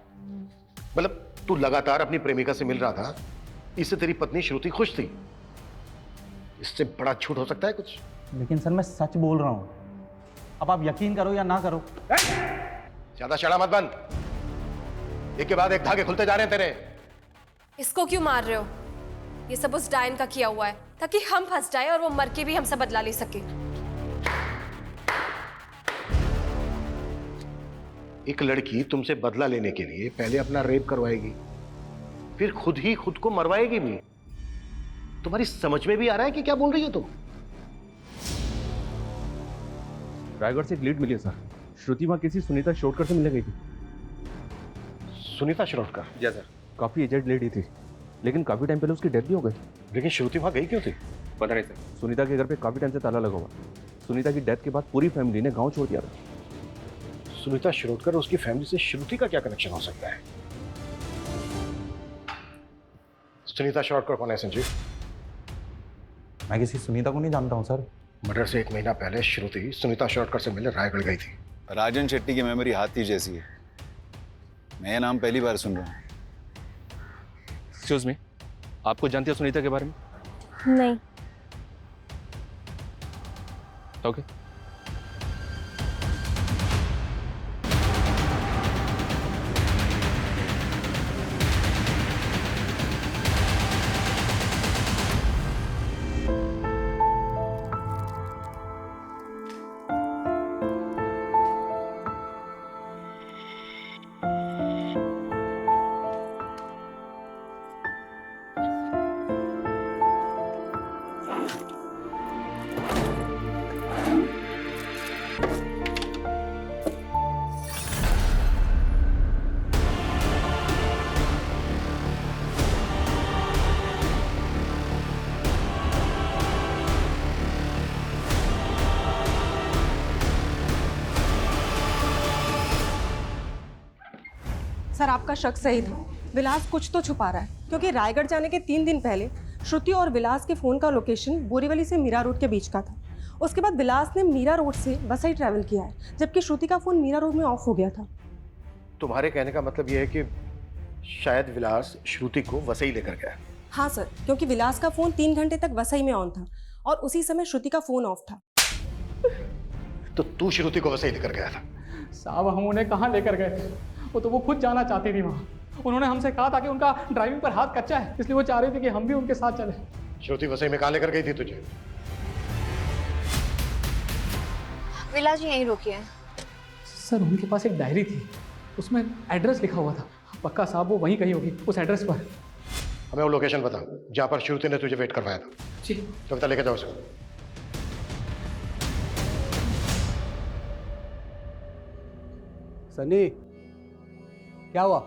G: मतलब तू लगातार अपनी प्रेमिका से मिल रहा था, इससे तेरी पत्नी श्रुति खुश थी? इससे बड़ा झूठ हो सकता है कुछ?
B: लेकिन सर मैं सच बोल रहा हूँ। अब आप यकीन करो या ना करो।
G: ज्यादा शड़ा मत बंद। एक के बाद एक धागे खुलते जा रहे हैं तेरे।
E: इसको क्यों मार रहे हो? ये सब उस डायन का किया हुआ है ताकि हम फंस जाए और वो मर के भी हमसे बदला ले सके।
G: एक लड़की तुमसे बदला लेने के लिए पहले अपना रेप करवाएगी, फिर खुद ही खुद को मरवाएगी भी। तुम्हारी समझ में भी आ रहा है कि क्या बोल रही हो तुम?
H: रायगढ़ से एक लीड मिली है सर। श्रुति वहाँ किसी सुनीता शिरोडकर से मिलने गई थी।
G: सुनीता शिरोडकर?
H: Yes sir. काफी एजेड लेडी थी, लेकिन काफी टाइम पहले उसकी डेथ भी हो गई।
G: लेकिन श्रुति वहाँ गई क्यों थी?
H: पता नहीं सर। सुनीता के घर पे काफी टाइम से ताला लगा हुआ। सुनीता की डेथ के बाद पूरी फैमिली ने गाँव छोड़ दिया था।
G: सुनीता शिरोडकर, उसकी फैमिली से श्रुति का क्या कनेक्शन हो सकता है? सुनीता शिरोडकर कौन है संजीव?
B: मैं किसी सुनीता को नहीं जानता हूँ सर।
G: मर्डर से 1 महीना पहले श्रुति सुनीता शिरोडकर से मिलने रायगढ़ गई थी।
C: राजन शेट्टी की मेमोरी हाथी जैसी है। मैं ये नाम पहली बार सुन रहा हूँ।
H: एक्सक्यूज मी, आपको जानती है सुनीता के बारे में?
E: नहीं।
H: ओके।
L: सर आपका शक सही था। विलास कुछ तो छुपा रहा है, क्योंकि रायगढ़ जाने के 3 दिन पहले श्रुति और विलास के फ़ोन का लोकेशन बोरीवली से मीरा रोड के बीच का था। उसके बाद विलास ने मीरा रोड से वसई ट्रैवल किया है, जबकि श्रुति का फ़ोन मीरा रोड में ऑफ हो गया था।
G: तुम्हारे कहने का मतलब यह है कि शायद विलास श्रुति को वसई लेकर गया?
L: हाँ सर, क्योंकि विलास का फ़ोन 3 घंटे तक वसई में ऑन था और उसी समय श्रुति का फ़ोन ऑफ था।
G: तो तू श्रुति को वसई लेकर गया था?
I: साहब हम उन्हें कहाँ लेकर गए थे? वो तो वो खुद जाना चाहती थी वहाँ। उन्होंने हमसे कहा था कि उनका ड्राइविंग पर हाथ कच्चा है, इसलिए वो चाह रही थी कि हम भी उनके साथ चले।
G: श्रुति वसई में कहाँ लेकर गई थी तुझे?
A: विलास जी यहीं रुकिए।
I: सर उनके पास एक डायरी थी, उसमें एड्रेस लिखा हुआ था। पक्का साहब वो वहीं कहीं होगी, उस एड्रेस पर।
G: हमें वो लोकेशन बता जहाँ पर श्रुति ने तुझे वेट करवाया था।
I: जी।
G: कविता लेके जाओ उसे।
O: सनी, क्या हुआ?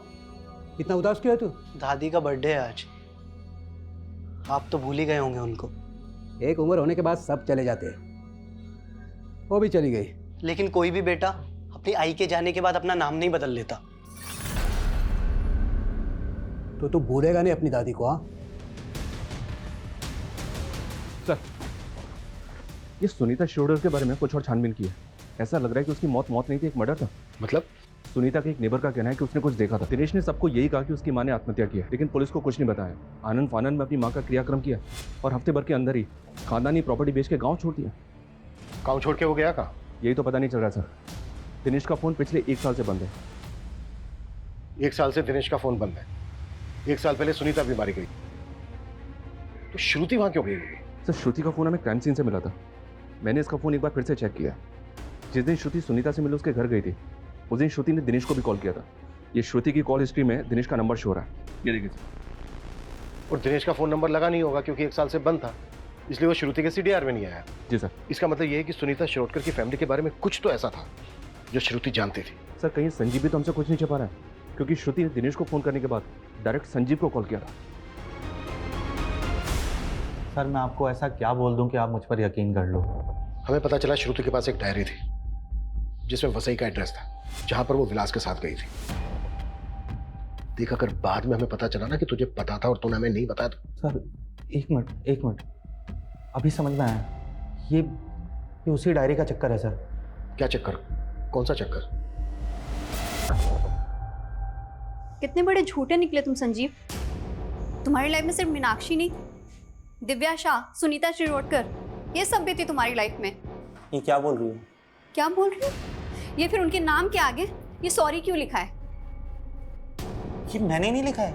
O: इतना उदास क्यों है तू?
P: दादी का बर्थडे है आज। आप तो भूल ही गए होंगे उनको।
O: एक उम्र होने के बाद सब चले जाते हैं। वो भी चली गई।
P: लेकिन कोई भी बेटा अपनी आई के जाने के बाद अपना नाम नहीं बदल लेता।
O: तो तू भूलेगा नहीं अपनी दादी को? हाँ
H: सर, ये सुनीता शिरोडकर के बारे में कुछ और छानबीन की है। ऐसा लग रहा है कि उसकी मौत नहीं थी, एक मर्डर था।
G: मतलब?
H: सुनीता के एक नेबर का कहना है कि उसने कुछ देखा था। दिनेश ने सबको यही कहा कि उसकी मां ने आत्महत्या की है, लेकिन पुलिस को कुछ नहीं बताया। आनंद फानन में अपनी मां का क्रियाक्रम किया और हफ्ते भर के अंदर ही खानदानी प्रॉपर्टी बेच के गाँव छोड़ दिया।
G: गाँव छोड़ के वो गया कहाँ?
H: यही तो पता नहीं चल रहा सर। दिनेश का फोन पिछले 1 साल से बंद है।
G: 1 साल से दिनेश का फोन बंद है। 1 साल पहले सुनीता भी मारी गई, तो श्रुति वहां क्यों गई?
H: सर श्रुति का फोन हमें क्राइम सीन से मिला था। मैंने इसका फोन एक बार फिर से चेक किया। जिस दिन श्रुति सुनीता से मिले उसके घर गई थी, उस दिन श्रुति ने दिनेश को भी कॉल किया था। ये श्रुति की कॉल हिस्ट्री में दिनेश का नंबर शो हो रहा है। ये देखिए सर।
G: और दिनेश का फोन नंबर लगा नहीं होगा क्योंकि 1 साल से बंद था, इसलिए वो श्रुति के CDR में नहीं आया।
H: जी सर।
G: इसका मतलब ये है कि सुनीता शिरोडकर की फैमिली के बारे में कुछ तो ऐसा था जो श्रुति जानती थी।
H: सर कहीं संजीव भी तो हमसे कुछ नहीं छिपा रहा है, क्योंकि श्रुति ने दिनेश को फोन करने के बाद डायरेक्ट संजीव को कॉल किया था।
B: सर मैं आपको ऐसा क्या बोल दूं कि आप मुझ पर यकीन कर लो?
G: हमें पता चला श्रुति के पास एक डायरी थी जिसमें वसई का एड्रेस था, जहां पर वो विलास के साथ गई थी। देख, अगर बाद में हमें पता चला ना कि तुझे पता था और तूने हमें नहीं बताया तो।
B: सर एक मिनट, अभी समझ में आया। ये उसी डायरी का चक्कर है सर।
G: क्या चक्कर? कौन सा चक्कर?
A: कितने बड़े झूठे निकले तुम संजीव। तुम्हारी लाइफ में सिर्फ मीनाक्षी नहीं, दिव्या शाह, सुनीता शिरोडकर, ये सब भी थी तुम्हारी लाइफ में।
B: ये क्या बोल रही हो?
A: क्या बोल रही हो? ये फिर उनके नाम के आगे ये सॉरी क्यों लिखा है?
B: ये मैंने नहीं लिखा है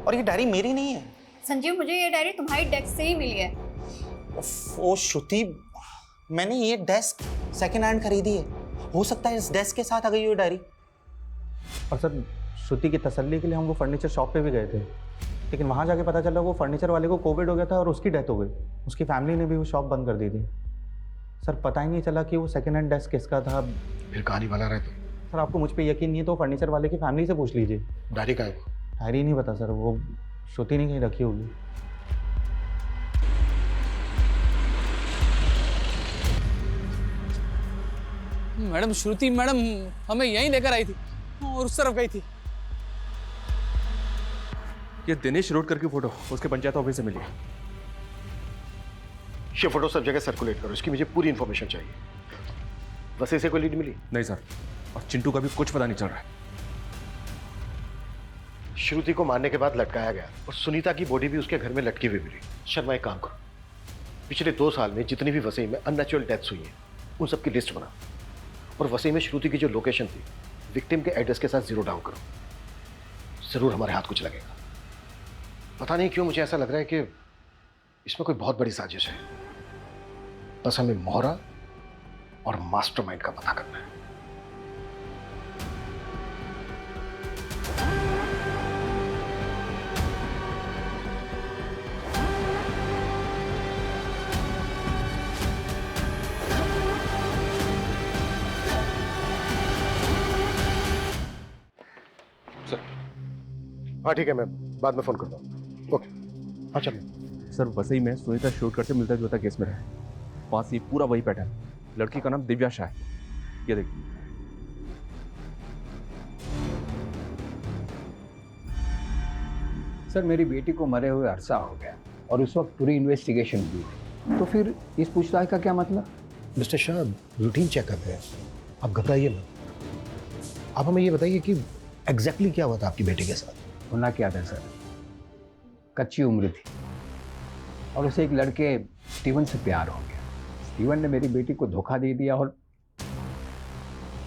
B: और ये डायरी मेरी नहीं है।
A: संजीव मुझे ये डायरी तुम्हारी डेस्क से ही मिली है।
B: ओ श्रुति, मैंने ये डेस्क सेकंड हैंड खरीदी है। हो सकता है इस डेस्क के साथ आ गई ये डायरी। और सर श्रुति की तसल्ली के लिए हम वो फर्नीचर शॉप पे भी गए थे, लेकिन वहाँ जाके पता चला वो फर्नीचर वाले को कोविड हो गया था और उसकी डेथ हो गई। उसकी फैमिली ने भी वो शॉप बंद कर दी थी। सर पता ही नहीं चला कि वो सेकंड हैंड डेस्क किसका था।
G: फिर कहानी बना रहे थे?
B: सर आपको मुझ पर यकीन नहीं है तो फर्नीचर वाले की फैमिली से पूछ लीजिए।
G: डायरी का है वो?
B: डायरी नहीं पता सर, वो श्रुति ने कहीं रखी होगी।
I: मैडम श्रुति मैडम हमें यहीं लेकर आई थी और उस तरफ गई थी।
H: ये दिनेश शिरोडकर की फोटो उसके पंचायत ऑफिस से मिली है।
G: ये फोटो सब जगह सर्कुलेट करो, इसकी मुझे पूरी इन्फॉर्मेशन चाहिए। वसई से कोई लीड मिली?
H: नहीं सर, और चिंटू का भी कुछ पता नहीं चल रहा है।
G: श्रुति को मारने के बाद लटकाया गया और सुनीता की बॉडी भी उसके घर में लटकी हुई मिली। शर्मा एक काम करो, पिछले 2 साल में जितनी भी वसई में अननेचुरल डेथ्स हुई हैं उन सब की लिस्ट बना और वसई में श्रुति की जो लोकेशन थी विक्टिम के एड्रेस के साथ 0 डाउन करो। जरूर हमारे हाथ कुछ लगेगा। पता नहीं क्यों मुझे ऐसा लग रहा है कि इसमें कोई बहुत बड़ी साजिश है। बस हमें मोहरा और मास्टरमाइंड का पता करना है। हाँ ठीक है, मैं बाद में फोन करता हूँ। ओके हाँ चलो।
H: सर वसई में सुनीता शिरोडकर से मिलता जुलता केस में है। पास ही पूरा वही पैटर्न। लड़की का नाम दिव्या शाह है। ये देखिए।
K: सर मेरी बेटी को मरे हुए अरसा हो गया और उस वक्त पूरी इन्वेस्टिगेशन हुई, तो फिर इस पूछताछ का क्या मतलब?
G: मिस्टर शाह, रूटीन चेकअप है, आप घबराइए मत। आप हमें ये बताइए कि एग्जैक्टली क्या हुआ था आपकी बेटी के साथ?
K: होना क्या था सर, कच्ची उम्र थी और उसे एक लड़के स्टीवन से प्यार हो गया। स्टीवन ने मेरी बेटी को धोखा दे दिया और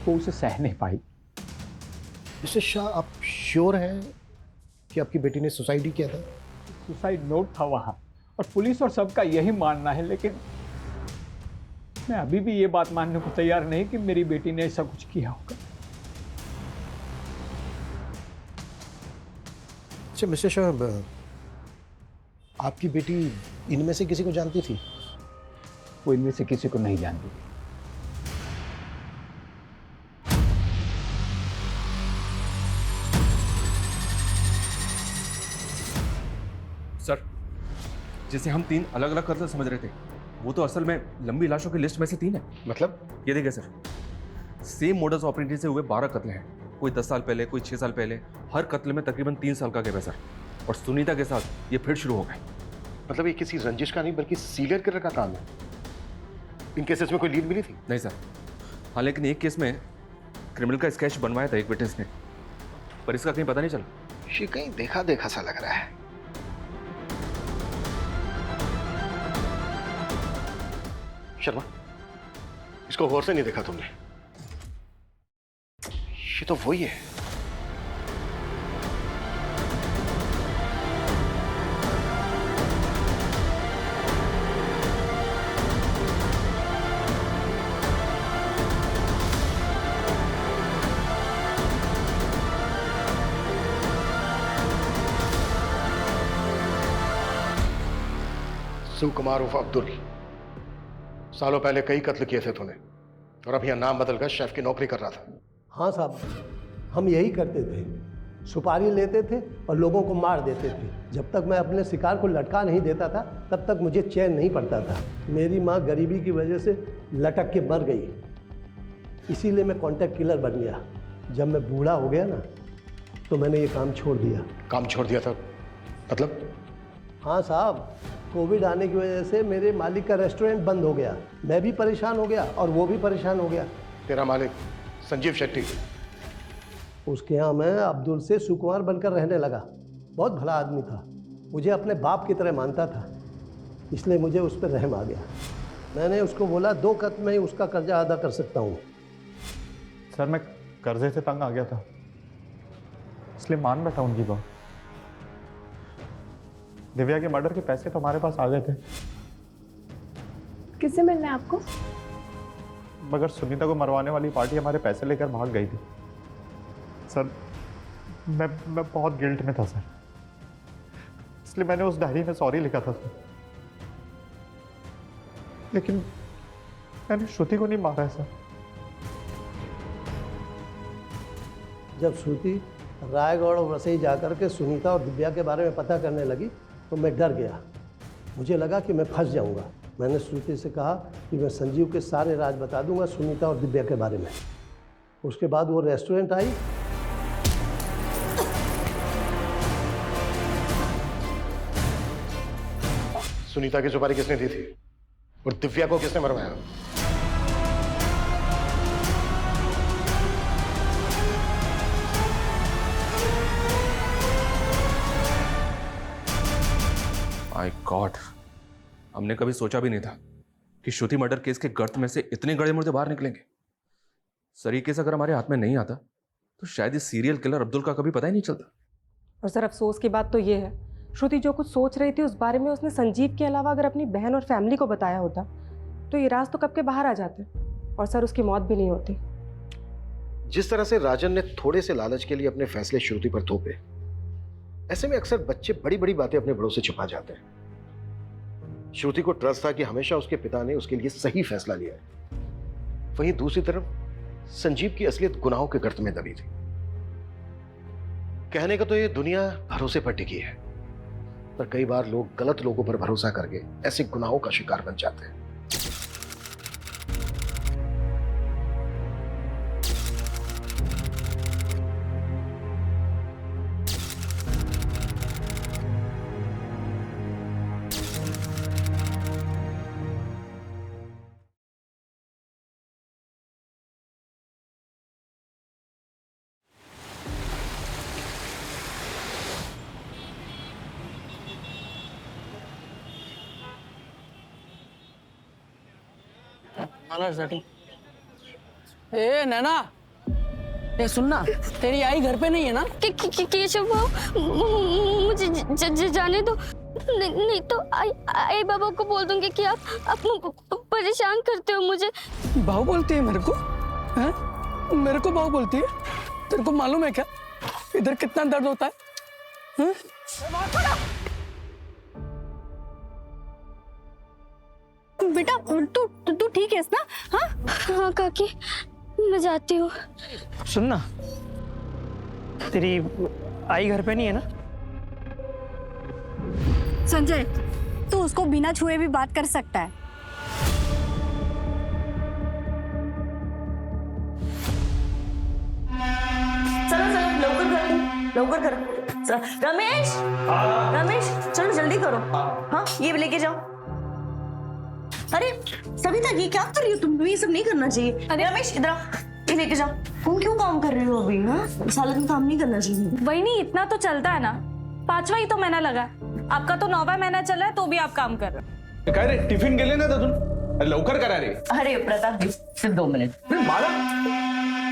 K: वो उसे सह नहीं पाई।
G: मिस्टर शाह, आप श्योर हैं कि आपकी बेटी ने सुसाइड ही किया था?
K: सुसाइड नोट था वहां और पुलिस और सबका यही मानना है, लेकिन मैं अभी भी ये बात मानने को तैयार नहीं कि मेरी बेटी ने ऐसा कुछ किया होगा।
G: अच्छा मिस्टर शाह, आपकी बेटी इनमें से किसी को जानती थी?
K: वो इनमें से किसी को नहीं जानती।
H: सर, जिसे हम 3 अलग अलग कत्ल समझ रहे थे, वो तो असल में लंबी लाशों की लिस्ट में से 3 है।
G: मतलब?
H: ये देखिए सर, सेम मोडस ऑपरेंडी से हुए 12 कत्ल हैं। कोई 10 साल पहले, कोई 6 साल पहले। हर कत्ल में तकरीबन 3 साल का गैप है सर। और सुनीता के साथ ये फिर शुरू हो गए।
G: मतलब ये किसी रंजिश का नहीं बल्कि सीरियल किलर का काम है। इन केसेस में कोई लीड मिली थी?
H: नहीं सर। हाँ, लेकिन एक केस में क्रिमिनल का स्केच बनवाया था एक विटनेस ने, पर इसका कहीं पता नहीं चला।
G: ये कहीं देखा देखा सा लग रहा है। शर्मा, इसको गौर से नहीं देखा तुमने? ये तो वही है। कुमार उर्फ अब्दुल, सालों पहले कई कत्ल किए थे तूने और अब यहाँ नाम बदलकर शेफ की नौकरी कर रहा था।
F: हाँ साहब, हम यही करते थे। सुपारी लेते थे और लोगों को मार देते थे। जब तक मैं अपने शिकार को लटका नहीं देता था तब तक मुझे चैन नहीं पड़ता था। मेरी माँ गरीबी की वजह से लटक के मर गई, इसीलिए मैं कॉन्ट्रैक्ट किलर बन गया। जब मैं बूढ़ा हो गया ना तो मैंने ये काम छोड़ दिया।
G: काम छोड़ दिया था मतलब?
F: हाँ साहब, कोविड आने की वजह से मेरे मालिक का रेस्टोरेंट बंद हो गया। मैं भी परेशान हो गया और वो भी परेशान हो गया।
G: तेरा मालिक संजीव शेट्टी,
F: उसके यहाँ मैं अब्दुल से सुकुमार बनकर रहने लगा। बहुत भला आदमी था, मुझे अपने बाप की तरह मानता था, इसलिए मुझे उस पर रहम आ गया। मैंने उसको बोला 2 कत्ल में ही उसका कर्जा अदा कर सकता हूँ।
Q: सर, मैं कर्जे से तंग आ गया था, इसलिए मान बैठा उनकी बात। दिव्या के मर्डर के पैसे तो हमारे पास आ गए थे,
J: किससे मिलना है आपको?
Q: मगर सुनीता को मरवाने वाली पार्टी हमारे पैसे लेकर भाग गई थी। सर, मैं बहुत गिल्ट में था सर, इसलिए मैंने उस डायरी में सॉरी लिखा था सर। लेकिन मैंने श्रुति को नहीं मारा है सर।
F: जब श्रुति रायगढ़ और वसई जाकर के सुनीता और दिव्या के बारे में पता करने लगी तो मैं डर गया। मुझे लगा कि मैं फंस जाऊंगा। मैंने श्रुति से कहा कि मैं संजीव के सारे राज बता दूंगा सुनीता और दिव्या के बारे में। उसके बाद वो रेस्टोरेंट आई।
G: सुनीता की सुपारी किसने दी थी और दिव्या को किसने मरवाया?
H: माय गॉड, हमने कभी सोचा भी नहीं था कि श्रुति मर्डर केस के गर्त में से इतने गड़े मुर्दे बाहर निकलेंगे। सर, ये केस अगर हमारे हाथ में नहीं आता तो शायद इस सीरियल किलर अब्दुल का कभी पता ही नहीं चलता।
L: और सर, अफसोस की बात तो ये है, श्रुति जो कुछ सोच रही थी उस बारे में उसने संजीव के अलावा अगर अपनी बहन और फैमिली को बताया होता तो ये राज तो कब के बाहर आ जाते और सर उसकी मौत भी नहीं होती।
G: जिस तरह से राजन ने थोड़े से लालच के लिए अपने फैसले श्रुति पर थोपे, ऐसे में अक्सर बच्चे बड़ी बड़ी बातें अपने बड़ों से छुपा जाते हैं। श्रुति को ट्रस्ट था कि हमेशा उसके पिता ने उसके लिए सही फैसला लिया है। वहीं दूसरी तरफ संजीव की असलियत गुनाहों के गर्त में दबी थी। कहने का तो ये दुनिया भरोसे पर टिकी है, पर कई बार लोग गलत लोगों पर भरोसा करके ऐसे गुनाहों का शिकार बन जाते हैं।
R: ए नैना, ए सुनना, तेरी आई घर पे नहीं है ना?
S: केशव भाव, मुझे जाने दो, नहीं तो आई बाबा को बोल दूंगी कि आप परेशान करते हो मुझे।
R: भाव बोलती है मेरे को? हैं? मेरे को भाव बोलती है? तेरे को मालूम है क्या इधर कितना दर्द होता है? हैं?
S: बेटा तू ठीक है ना? हाँ हाँ काकी, मैं जाती हूँ।
R: सुनना, तेरी आई घर पे नहीं है ना?
A: संजय, तू उसको बिना छुए भी बात कर सकता है।
N: चलो चलो लवकर करो। रमेश, रमेश चलो जल्दी करो। हाँ ये लेके जाओ। अरे सविता ये क्या कर रही हो तुम? ये सब नहीं करना चाहिए। अरे रमेश इधर ये लेके जाओ। तुम क्यों काम कर रहे हो अभी? हाँ सारा दिन काम नहीं करना चाहिए।
E: वही नहीं, इतना तो चलता है ना, 5वां ही तो महीना लगा, आपका तो 9वां महीना चल रहा है तो भी आप काम कर रहे हो।
T: काय रे टिफिन गेले ना दादून? लवकर करा रे।
N: अरे प्रताप जी सिर्फ 2 मिनट।
T: माला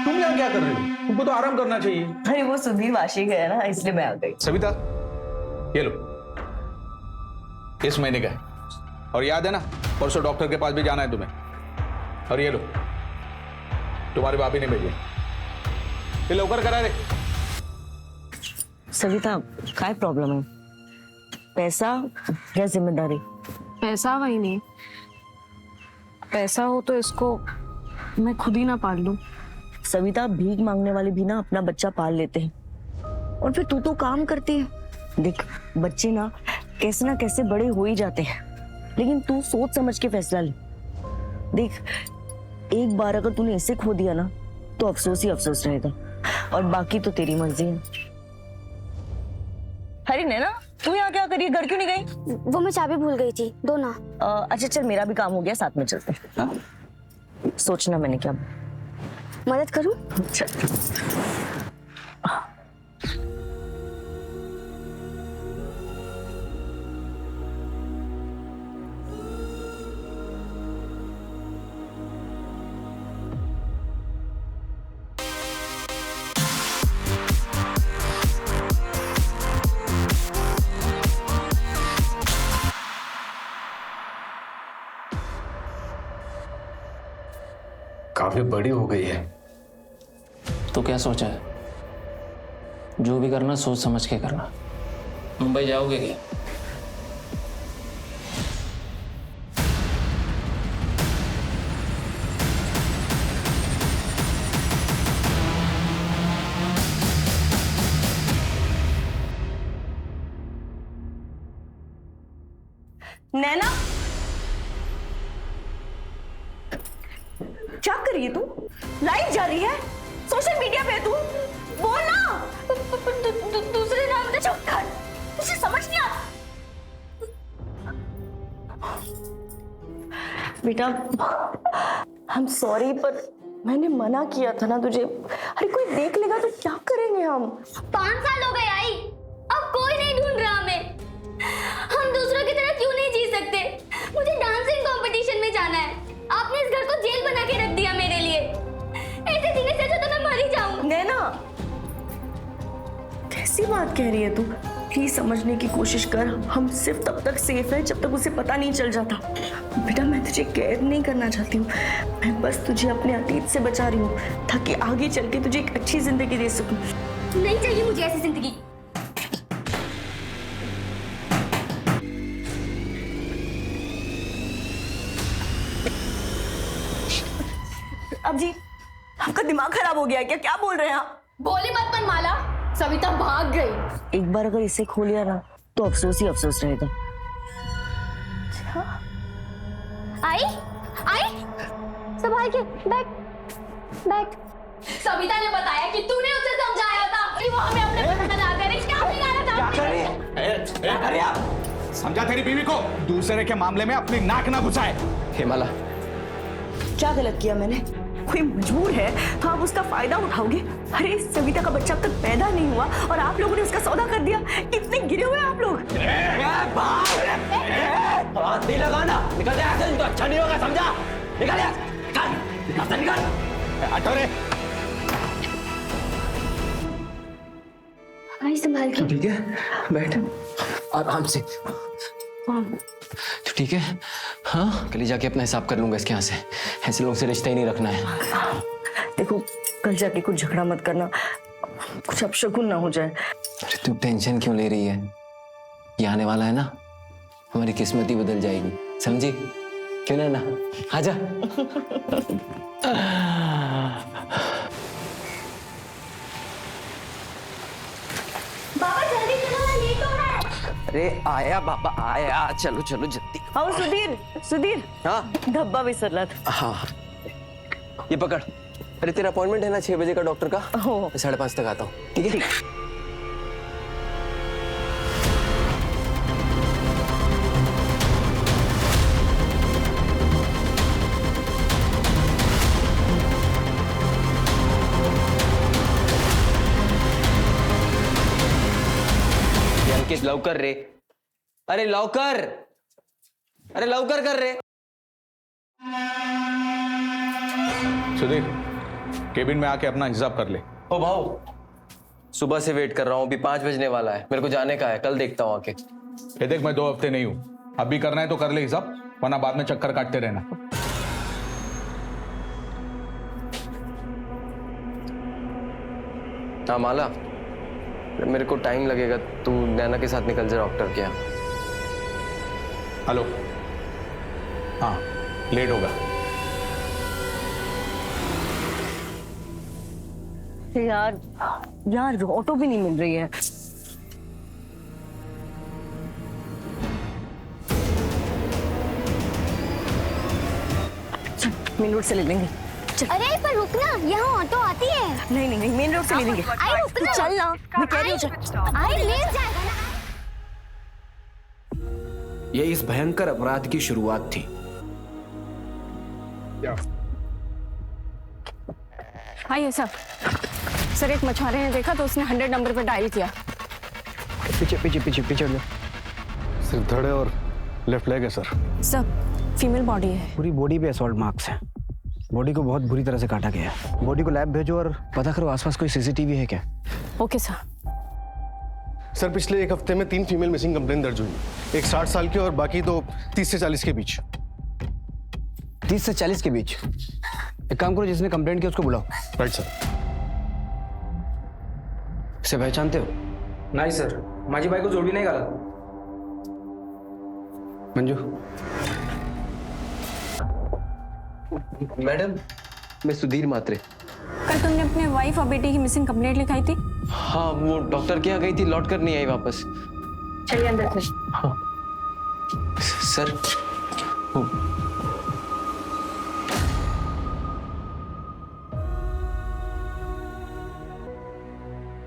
T: तुम यहाँ क्या कर रही हो? तुमको तो आराम करना चाहिए।
N: अरे वो सुधीर वाशी गया ना इसलिए मैं आ गई।
T: सविता ये लो, इस महीने का है, और याद है ना परसों डॉक्टर के पास भी जाना है तुम्हें। और ये लो तुम्हारे भाभी ने भेजे, ये लवकर करा रे।
N: सविता काय प्रॉब्लम है? पैसा या जिम्मेदारी?
E: पैसा वही नहीं, पैसा हो तो इसको मैं खुद ही ना पाल लूं।
N: सविता भीख मांगने वाले भी ना अपना बच्चा पाल लेते हैं, और फिर तू तो काम करती है। देख बच्चे ना कैसे बड़े हो ही जाते हैं, लेकिन तू सोच समझ के फैसला ले। देख एक बार अगर तूने इसे खो दिया ना तो अफसोस ही अफसोस रहेगा, और बाकी तो तेरी मर्जी है। अरे नैना तू यहाँ क्या करी? घर क्यों नहीं गई?
S: वो मैं चाबी भूल गई थी, दो ना।
N: अच्छा चल मेरा भी काम हो गया, साथ में चलते हैं। सोचना मैंने क्या
S: मदद करूं?
M: काफी बड़ी हो गई है। तो क्या सोचा है? जो भी करना सोच समझ के करना। मुंबई जाओगे क्या?
N: नैना क्या कर रही है तू? लाइव जा रही है, सोशल मीडिया पे है तू। बोल ना।
S: दूसरे नाम से
N: चुप कर, तुझे समझ नहीं आता? बेटा आई एम सॉरी, पर मैंने मना किया था ना तुझे। अरे कोई देख लेगा तो क्या करेंगे हम?
S: 5 साल हो गए आई, अब कोई नहीं ढूंढ रहा हमें। हम दूसरों की तरह क्यों नहीं जी सकते? मुझे डांसिंग कंपटीशन में जाना है, आपने इस घर को जेल बना के रख दिया मेरे लिए। ऐसे जीने से अच्छा तो मैं मर ही जाऊं।
N: नैना कैसी बात कह रही है तू? प्लीज समझने की कोशिश कर। हम सिर्फ तब तक सेफ है जब तक उसे पता नहीं चल जाता। बेटा मैं तुझे कैद नहीं करना चाहती हूँ, मैं बस तुझे अपने अतीत से बचा रही हूँ ताकि आगे चल के तुझे एक अच्छी जिंदगी दे सकूं।
S: नहीं चाहिए मुझे ऐसी जिंदगी।
N: अब जी आपका दिमाग खराब हो गया क्या? क्या बोल रहे हैं आप?
E: बोली मत पर माला, सविता भाग गई।
N: एक बार अगर इसे खो लिया ना तो अफसोस ही अफसोस रहेगा।
S: आई आई संभाल के बैठ बैठ।
E: सविता ने बताया कि तूने उसे समझाया था कि वो हमें अपने घर ना करे। क्या बिगाड़ा था?
T: क्या कर रही है? समझा तेरी बीवी को दूसरे के मामले में अपनी नाक ना घुसाए।
D: हेमाला
N: क्या गलत किया मैंने? कोई मजबूर है तो आप उसका फायदा उठाओगे? अरे सविता का बच्चा अब तक पैदा नहीं हुआ और आप लोगों ने उसका सौदा कर दिया। कितने गिरे हुए आप लोग।
R: हाथ नहीं लगाना, निकल जा। तो अच्छा नहीं होगा, समझा? निकल जा, निकल, निकल।
C: हटो रे।
S: आई संभाल के।
D: ठीक है, बैठ आराम से। तो ठीक है, हाँ कल ही जाके अपना हिसाब कर लूंगा इसके यहाँ से। ऐसे लोगों से रिश्ता ही नहीं रखना है।
U: देखो कल जाके कुछ झगड़ा मत करना, कुछ अपशगुन ना हो जाए।
D: अरे तू टेंशन क्यों ले रही है? ये आने वाला है ना, हमारी किस्मत ही बदल जाएगी, समझी? क्यों ना आजा।
S: बाबा जल्दी चलो ना, लेट हो रहा है।
U: अरे आया बाबा आया, चलो चलो जल्दी। हाँ सुधीर, सुधीर
D: हाँ
U: धब्बा विसरला था।
D: हाँ ये पकड़। अरे तेरा अपॉइंटमेंट है ना 6 बजे का डॉक्टर का?
U: हो
D: 5:30 तक आता हूँ, ठीक है? अंकित लवकर रे, अरे लवकर, अरे लवकर कर रे।
T: सुधीर, केबिन में आके अपना हिसाब कर ले।
D: ओ भाऊ, सुबह से वेट कर रहा हूँ, अभी 5 बजने वाला है, मेरे को जाने का है, कल देखता हूँ आके।
T: ये देख मैं 2 हफ्ते नहीं हूँ, अभी करना है तो कर ले हिसाब, वरना बाद में चक्कर काटते रहना।
D: हाँ माला, मेरे को टाइम लगेगा, तू नैना के साथ निकल जा डॉक्टर के यहाँ।
T: हेलो, हाँ लेट होगा।
U: यार यार ऑटो भी नहीं मिल रही है। मेन रोड से ले लेंगे।
S: अरे पर रुकना, यहाँ ऑटो आती है।
U: नहीं नहीं नहीं, मेन रोड से ले लेंगे।
S: आई रुकना,
U: चल ना, मैं कह रही हूँ
S: आई ले जाएगा ना।
V: ये इस भयंकर अपराध की शुरुआत थी।
E: आइए सर एक मछुआरे ने देखा तो उसने 100 नंबर पर डायल किया।
G: पीछे पीछे पीछे पीछे लो। सिर्फ धड़े और लेफ्ट लेग है सर।
E: सब फीमेल बॉडी है।
V: पूरी बॉडी पे असॉल्ट मार्क्स हैं। बॉडी को बहुत बुरी तरह से काटा गया है। बॉडी को लैब भेजो और पता करो आसपास कोई सीसीटीवी है क्या।
E: Okay sir.
G: सर पिछले 1 हफ्ते में 3 फीमेल मिसिंग कंप्लेन दर्ज हुई। एक 60 साल की और बाकी तो 30 से 40 के बीच।
V: 30 से 40 के बीच। एक काम करो, जिसने कंप्लेंट किया उसको बुलाओ।
G: Right sir.
V: इसे पहचानते हो?
W: नहीं सर, माझी बायको जोडी नाही घालत।
V: मंजू।
D: मैडम, मैं सुधीर मात्रे।
E: कल तुमने अपने वाइफ और बेटी की मिसिंग कंप्लेंट लिखाई थी?
D: हाँ, वो डॉक्टर के यहाँ गई थी, लौट कर नहीं आई वापस।
E: चलिए अंदर से।
D: हाँ सर,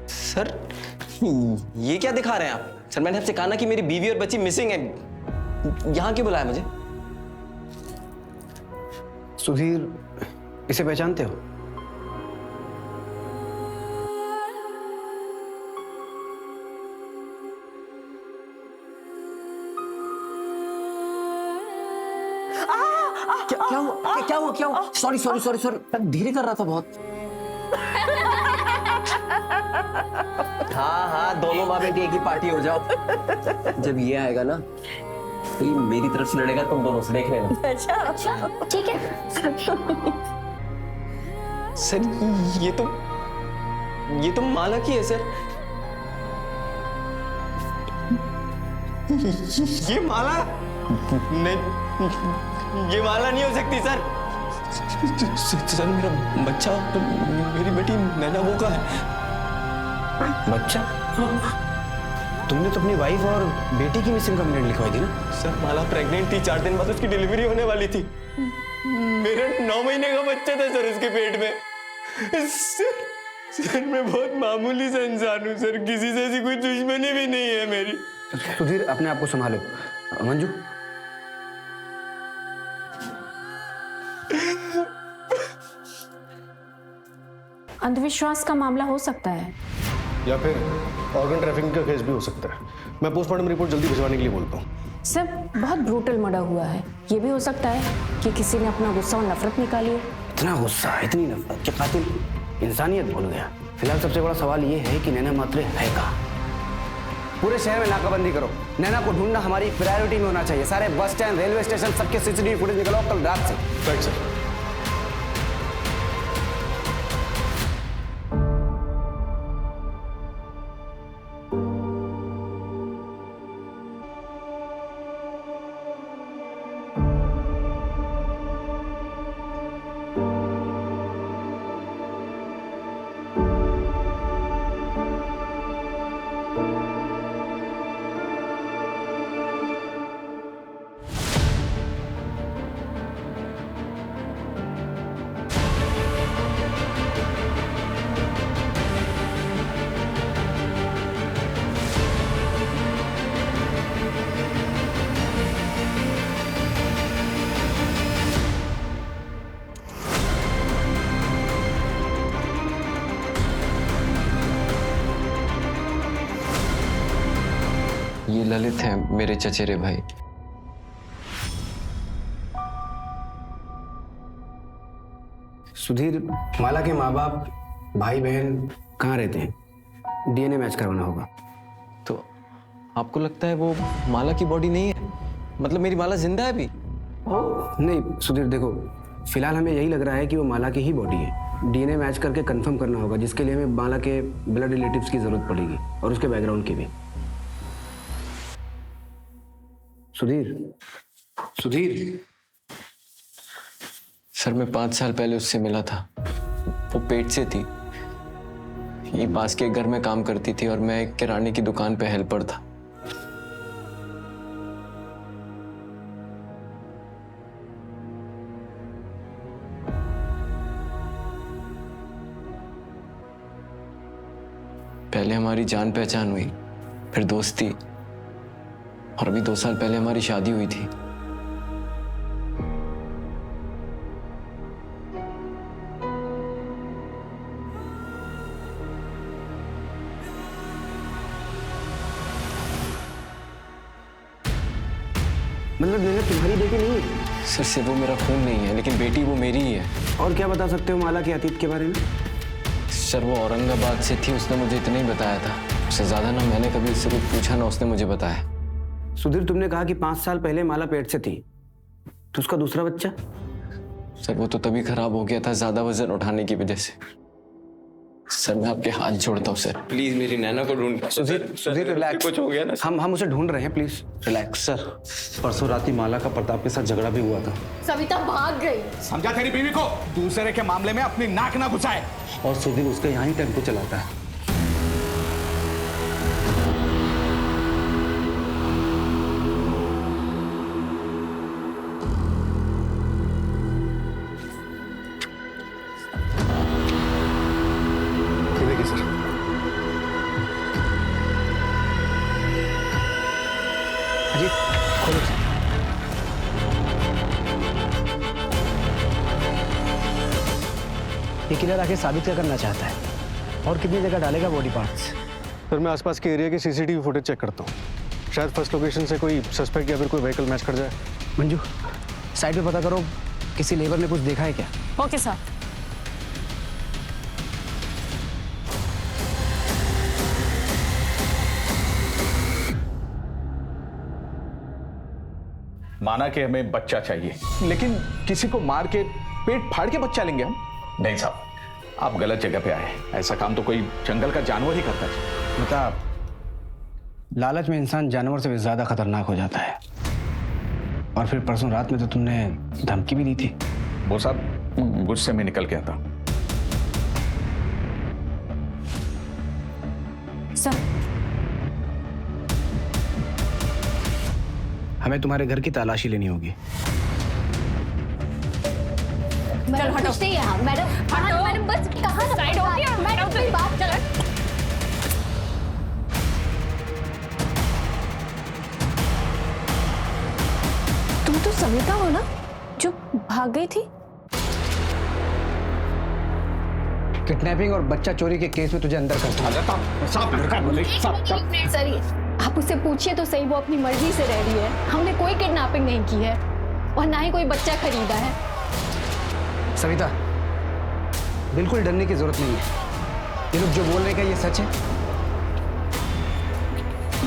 D: सर ये क्या दिखा रहे हैं आप? सर मैंने आपसे कहा ना कि मेरी बीवी और बच्ची मिसिंग है, यहाँ क्यों बुलाया मुझे?
V: सुधीर, इसे पहचानते हो?
W: क्या हुआ? सॉरी धीरे कर रहा था बहुत।
D: हाँ, दोनों माँ बेटी एक ही पार्टी हो जाओ। जब ये आएगा ना तो ये मेरी तरफ से लड़ेगा, तुम दोनों से देख लेना।
S: अच्छा ठीक है।
D: सर ये तो माला की है सर। ये माला नहीं, ये माला नहीं हो सकती सर। सर मेरा बच्चा, मेरी बेटी नैना वो का है।
V: बच्चा? तुमने तो अपनी वाइफ और बेटी की मिसिंग कंप्लेंट लिखवाई थी ना?
D: सर माला प्रेग्नेंट थी, 4 दिन बाद उसकी डिलीवरी होने वाली थी। मेरा 9 महीने का बच्चा था सर उसके पेट में। सर मैं बहुत मामूली सा इंसान हूँ सर, किसी से ऐसी कोई दुश्मनी भी नहीं है मेरी।
V: सुधीर, अपने आप को संभालो। मंजू,
E: अंधविश्वास का मामला हो सकता है
G: या फिर ऑर्गन ट्रैफिकिंग का केस भी हो सकता है। मैं पोस्टमार्टम रिपोर्ट जल्दी भिजवाने के लिए बोलता हूँ।
E: सर बहुत ब्रूटल मर्डर हुआ है। ये भी हो सकता है कि किसी ने अपना गुस्सा और नफरत निकाली हो।
W: इतना गुस्सा, इतनी नफरत कि कातिल इंसानियत भूल गया। फिलहाल सबसे बड़ा सवाल ये है कि नैना मात्रे है कहाँ? पूरे शहर में नाकाबंदी करो। नैना को ढूंढना हमारी प्रायोरिटी में होना चाहिए। सारे बस स्टैंड, रेलवे स्टेशन, सबके सीसीटीवी फुटेज निकलो कल रात से।
T: Right sir.
D: ये ललित हैं, मेरे चचेरे भाई।
W: सुधीर, माला के माँ बाप, भाई बहन कहाँ रहते हैं? डीएनए मैच करवाना होगा।
D: तो आपको लगता है वो माला की बॉडी नहीं है? मतलब मेरी माला जिंदा है अभी?
W: नहीं सुधीर, देखो फिलहाल हमें यही लग रहा है कि वो माला की ही बॉडी है। डीएनए मैच करके कंफर्म करना होगा, जिसके लिए हमें माला के ब्लड रिलेटिव्स की जरूरत पड़ेगी और उसके बैकग्राउंड की भी। सुधीर
D: सर, मैं 5 साल पहले उससे मिला था। वो पेट से थी, ये पास के घर में काम करती थी और मैं एक किराने की दुकान पे हेल्पर था। पहले हमारी जान पहचान हुई, फिर दोस्ती, और अभी 2 साल पहले हमारी शादी हुई थी।
W: मतलब नैना तुम्हारी बेटी नहीं है?
D: सर, सिर्फ वो मेरा खून नहीं है, लेकिन बेटी वो मेरी ही है।
W: और क्या बता सकते हो माला के अतीत के बारे में?
D: सर, वो औरंगाबाद से थी, उसने मुझे इतना ही बताया था। उससे ज्यादा ना मैंने कभी उससे कुछ पूछा, ना उसने मुझे बताया।
W: सुधीर, तुमने कहा कि 5 साल पहले माला पेट से थी, तो उसका दूसरा बच्चा?
D: सर, वो तो तभी खराब हो गया था ज्यादा वजन उठाने की वजह से। सर, मैं आपके हाथ जोड़ता हूँ सर, प्लीज मेरी नैना को ढूंढ।
W: सुधीर रिलैक्स,
D: कुछ हो गया ना?
W: हम उसे ढूंढ रहे हैं, प्लीज रिलैक्स। सर, परसों रात ही माला का प्रताप के साथ झगड़ा भी हुआ था।
E: सविता भाग गई।
T: समझा तेरी बीवी को? दूसरे के मामले में अपनी नाक ना घुसाए।
W: और सुधीर उसका यहाँ ही टेम्पो चलाता है।
V: ये किलर आके साबित क्या करना चाहता है और कितनी जगह डालेगा बॉडी पार्ट्स?
G: सर, मैं आसपास के एरिया के सीसीटीवी फुटेज चेक करता हूँ। शायद फर्स्ट लोकेशन से कोई सस्पेक्ट या फिर कोई व्हीकल मैच कर जाए।
V: मंजू, साइड पे पता करो किसी लेबर ने कुछ देखा है क्या?
E: Okay sir.
T: माना कि हमें बच्चा चाहिए, लेकिन किसी को मार के पेट फाड़ के बच्चा लेंगे हम? नहीं साहब, आप गलत जगह पे आए। ऐसा काम तो कोई जंगल का जानवर ही करता है।
W: बता, लालच में इंसान जानवर से भी ज्यादा खतरनाक हो जाता है। और फिर परसों रात में तो तुमने धमकी भी दी थी।
T: वो साहब गुस्से में निकल गया था।
E: सर,
W: हमें तुम्हारे घर की तलाशी लेनी होगी।
E: चल हटो। मैडम, मैडम बस कहाँ साइड हो गया? मैडम मेरी बात चल। तुम तो सविता हो ना जो भाग गई थी?
W: किडनैपिंग और बच्चा चोरी के केस में तुझे अंदर करता
E: सर, आप उससे पूछिए तो सही, वो अपनी मर्जी से रह रही है। हमने कोई किडनैपिंग नहीं की है और ना ही कोई बच्चा खरीदा है।
W: सविता, बिल्कुल डरने की जरूरत नहीं है। ये लोग जो बोल रहे हैं, ये सच है?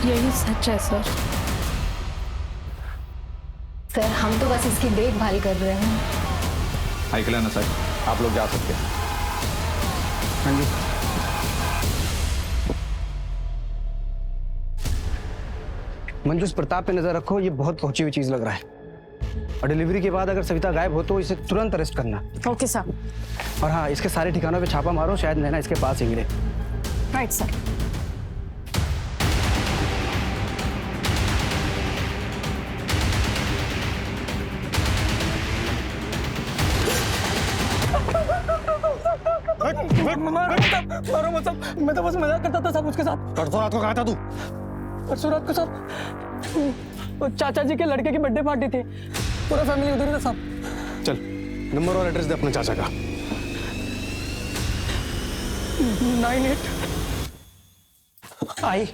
E: यही सच है सर।
B: सर हम तो बस इसकी देखभाल कर रहे हैं।
T: ऐकलं ना सर, आप लोग जा सकते हैं।
W: हाँ जी। मंजूस, प्रताप पे नजर रखो, ये बहुत पहुंची हुई चीज लग रहा है। और डिलीवरी के बाद अगर सविता गायब हो तो इसे तुरंत अरेस्ट करना।
E: Okay sir.
W: और हाँ, इसके सारे ठिकानों पे छापा मारो, शायद नैना इसके पास ही मिले।
E: Right sir.
R: मारो मत साहब, मैं तो बस मजाक करता था साहब उसके साथ।
G: परसों रात को कहा था तू?
R: परसों रात को साहब वो चाचा जी के लड़के की बर्थडे पार्टी थी, पूरा फैमिली उधर ही था साहब।
G: चल नंबर और एड्रेस दे अपने चाचा का।
R: 98 आई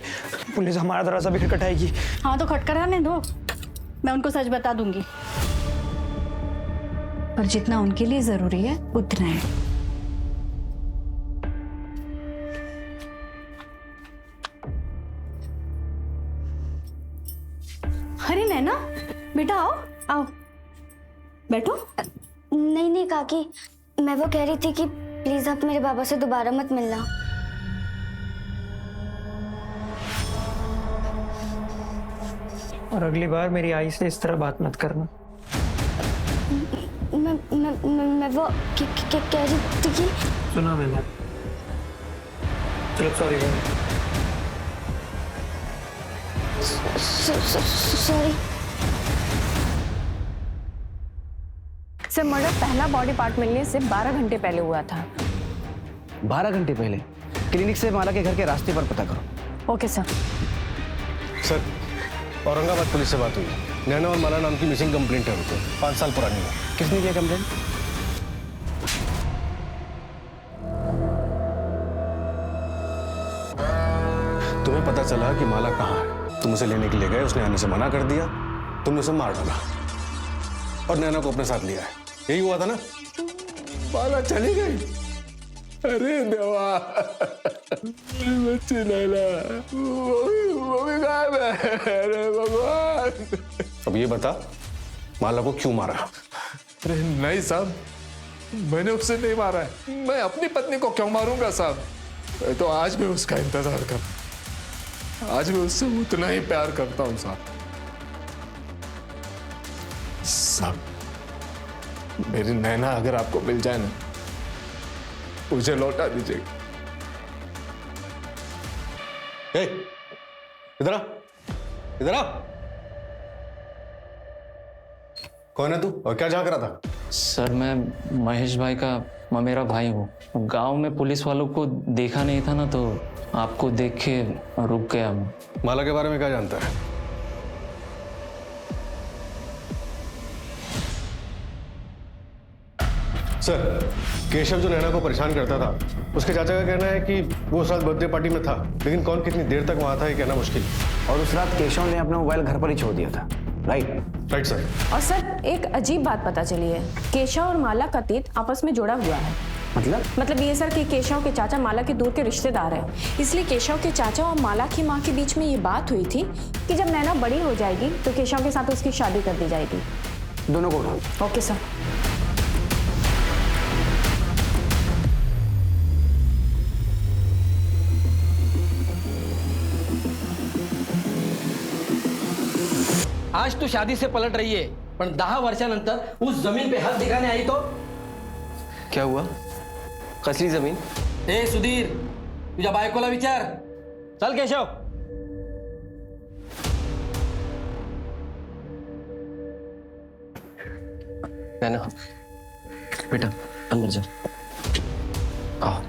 R: पुलिस हमारा दरवाजा भी खटखटाएगी।
E: हाँ तो खटखटाने दो, मैं उनको सच बता दूंगी।
B: पर जितना उनके लिए जरूरी है उतना है।
E: अरे नैना बेटा, आओ आओ बैठो।
S: नहीं नहीं काकी, मैं वो कह रही थी कि प्लीज आप मेरे बाबा से दोबारा मत मिलना।
R: और अगली बार मेरी आई से इस तरह बात मत करना।
S: मैं वो कह रही थी कि
R: सुना मैंने। चलो सॉरी
S: सॉरी।
E: सर मर्डर पहला बॉडी पार्ट मिलने से 12 घंटे पहले हुआ था।
W: 12 घंटे पहले? क्लिनिक से माला के घर के रास्ते पर पता करो।
E: Okay sir.
G: Sir Aurangabad police से बात हुई। नैना और माला नाम की मिसिंग कंप्लेंट है उनको, 5 साल पुरानी है।
W: किसने किया कंप्लेंट?
G: तुम्हें पता चला कि माला कहाँ है, तुम उसे लेने के लिए गए, उसने आने से मना कर दिया, तुमने उसे मार डाला और नैना को अपने साथ लिया है। यही हुआ था ना?
D: माला चली गई? अरे देवा, बच्ची नैना वो भी गायब है। अरे भगवान।
G: अब ये बता माला को क्यों मारा?
D: अरे नहीं साहब, मैंने उसे नहीं मारा है। मैं अपनी पत्नी को क्यों मारूंगा साहब? मैं तो आज भी उसका इंतजार कर, आज भी उससे उतना ही प्यार करता हूं साहब। साहब मेरी नैना अगर आपको मिल जाए ना, मुझे लौटा दीजिएगा।
G: इधर आ, इधर आ। कौन है तू और क्या झांक रहा था?
M: सर मैं महेश भाई का ममेरा भाई हूँ। गांव में पुलिस वालों को देखा नहीं था ना, तो आपको देख के रुक गया।
G: माला के बारे में क्या जानता है? सर केशव जो नैना को परेशान करता था, उसके चाचा का कहना है कि वो उस रात बर्थडे पार्टी में था, लेकिन कौन कितनी देर तक वहां था ये कहना मुश्किल।
W: और उस रात केशव ने अपना मोबाइल घर पर ही छोड़ दिया था। Right
G: sir.
E: और सर एक अजीब बात पता चली है, केशव और माला का तीत आपस में जुड़ा हुआ है। मतलब ये सर कि केशव के चाचा माला के दूर के रिश्तेदार हैं, इसलिए केशव के चाचा और माला की माँ के बीच में ये बात हुई थी कि जब नैना बड़ी हो जाएगी तो केशव के साथ उसकी शादी कर दी जाएगी।
W: दोनों को उठाओ।
E: Okay sir.
O: आज तू शादी से पलट रही है, पण 10 वर्षानंतर उस जमीन पे हात दिखाने आई तो
T: क्या हुआ? कसली जमीन?
O: ए सुधीर, तुझ्या बायकोला विचार। चल केशव।
T: नैना बेटा अंदर जा। आओ।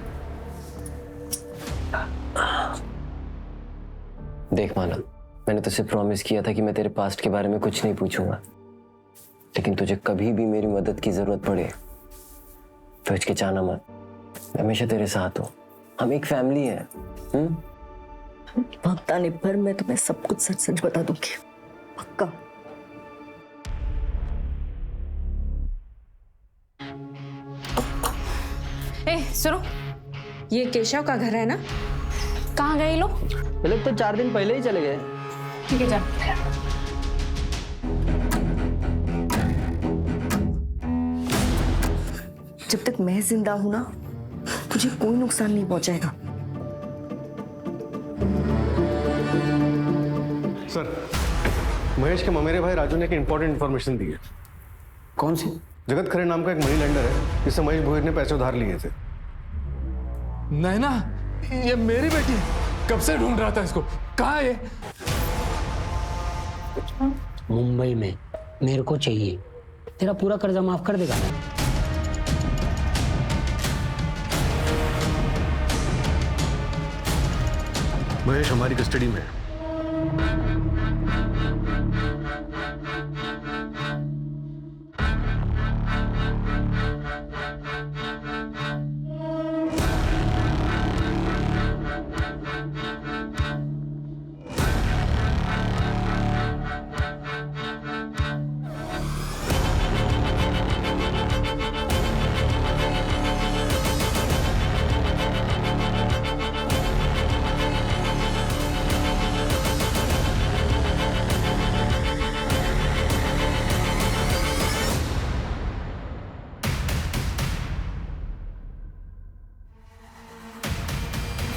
T: देख माला, मैंने तुझसे प्रॉमिस किया था कि मैं तेरे पास्ट के बारे में कुछ नहीं पूछूंगा, लेकिन तुझे कभी भी मेरी मदद की जरूरत पड़े तो हिचकिचाना मत। मैं हमेशा तेरे साथ हूं, हम एक फैमिली है।
U: वक्त आने पर मैं तुम्हें सब कुछ सच सच बता दूंगी, पक्का।
E: ए सुनो, ये केशव का घर है ना? कहाँ गए लोग?
V: ये लोग तो 4 दिन पहले ही चले गए।
E: ठीक है, जा।
U: जब तक मैं जिंदा हूं ना, मुझे कोई नुकसान नहीं पहुंचाएगा।
G: सर, महेश के ममेरे भाई राजू ने एक इंपॉर्टेंट इन्फॉर्मेशन दी है।
W: कौन सी?
G: जगत खरे नाम का एक मनी लेंडर है, जिससे महेश भोईर ने पैसे उधार लिए थे।
I: नैना, ये मेरी बेटी कब से ढूंढ रहा था इसको, कहाँ है?
O: मुंबई में। मेरे को चाहिए। तेरा पूरा कर्जा माफ कर देगा ना?
G: महेश हमारी कस्टडी में है।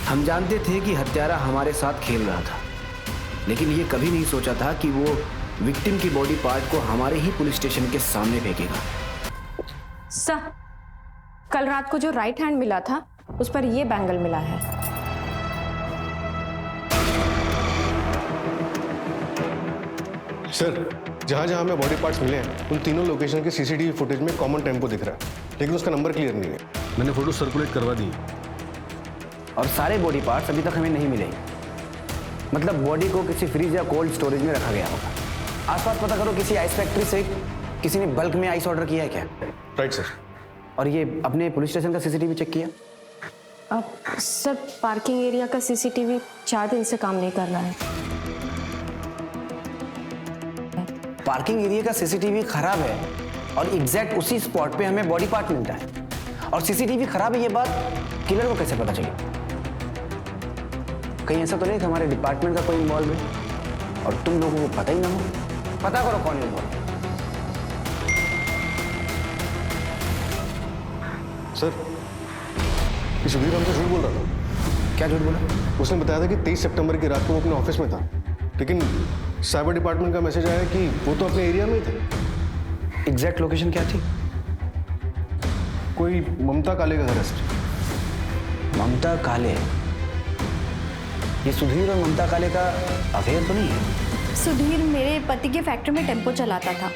W: हम जानते थे कि हत्यारा हमारे साथ खेल रहा था, लेकिन ये कभी नहीं सोचा था कि वो विक्टिम की बॉडी पार्ट को हमारे ही पुलिस स्टेशन के सामने फेंकेगा।
E: सर, कल रात को जो राइट हैंड मिला था, उस पर ये बैंगल मिला है।
G: सर, जहां जहां हमें बॉडी पार्ट्स मिले हैं, उन तीनों लोकेशन के सीसीटीवी फुटेज में कॉमन टेम्पो दिख रहा है, लेकिन उसका नंबर क्लियर नहीं है। मैंने फोटो सर्कुलेट करवा दी
W: और सारे बॉडी पार्ट्स अभी तक हमें नहीं मिले। मतलब बॉडी को किसी फ्रीज या कोल्ड स्टोरेज में रखा गया होगा। आसपास पता करो, किसी आइस फैक्ट्री से किसी ने बल्क में आइस ऑर्डर किया है क्या?
G: Right sir.
W: और ये अपने पुलिस स्टेशन का सीसीटीवी चेक किया?
E: अब सर, पार्किंग एरिया का सीसीटीवी 4 दिन से काम नहीं कर रहा है।
W: पार्किंग एरिया का सीसीटीवी खराब है और एग्जैक्ट उसी स्पॉट पे हमें बॉडी पार्ट मिलता है, और सीसीटीवी खराब है ये बात किलर को कैसे पता चली? कहीं ऐसा तो नहीं कि हमारे डिपार्टमेंट का कोई इन्वॉल्व है और तुम लोगों को पता ही ना हो? पता करो कौन इन्वॉल्व है।
G: सर, ये सुधीर हमसे झूठ बोल रहा था।
W: क्या झूठ बोला?
G: उसने बताया था कि 23 सितंबर की रात को वो अपने ऑफिस में था, लेकिन साइबर डिपार्टमेंट का मैसेज आया कि वो तो अपने एरिया में ही थे।
W: एग्जैक्ट लोकेशन क्या थी?
G: कोई ममता काले का घर है।
W: ममता काले? ये सुधीर और ममता काले का अफेयर तो नहीं है?
A: सुधीर मेरे पति के फैक्ट्री में टेम्पो चलाता था।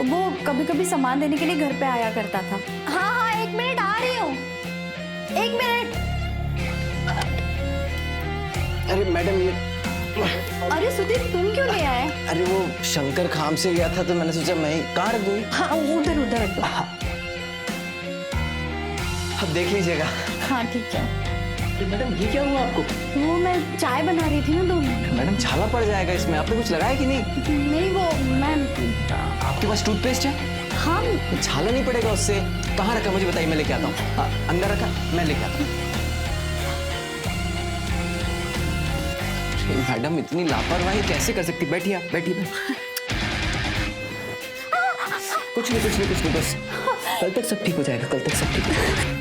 A: वो कभी कभी सामान देने के लिए घर पे आया करता था। हाँ हाँ, 1 मिनट आ रही हूँ, 1 मिनट।
W: अरे मैडम, ये
A: अरे सुधीर, तुम क्यों नहीं आए?
V: अरे वो शंकर खाम से गया था तो मैंने सोचा मैं ही कहाँ रख दूँ।
A: हाँ, उधर उधर रख दो।
V: अब देख लीजिएगा।
A: हाँ ठीक है।
V: मैडम, ये क्या हुआ आपको?
A: वो मैं चाय बना रही थी ना, तो
V: मैडम छाला पड़ जाएगा इसमें, आपने कुछ लगाया कि नहीं?
A: नहीं, वो मैं
V: आपके पास टूथपेस्ट है?
A: हाँ।
V: छाला नहीं पड़ेगा उससे। कहाँ रखा मुझे बताइए, मैं लेके आता हूँ। अंदर रखा, मैं लेके आता हूँ। मैडम, इतनी लापरवाही कैसे कर सकती? बैठिए आप, बैठिए। कुछ नहीं, कुछ नहीं, कुछ नहीं, बस कल तक सब ठीक हो जाएगा, कल तक सब ठीक हो जाएगा।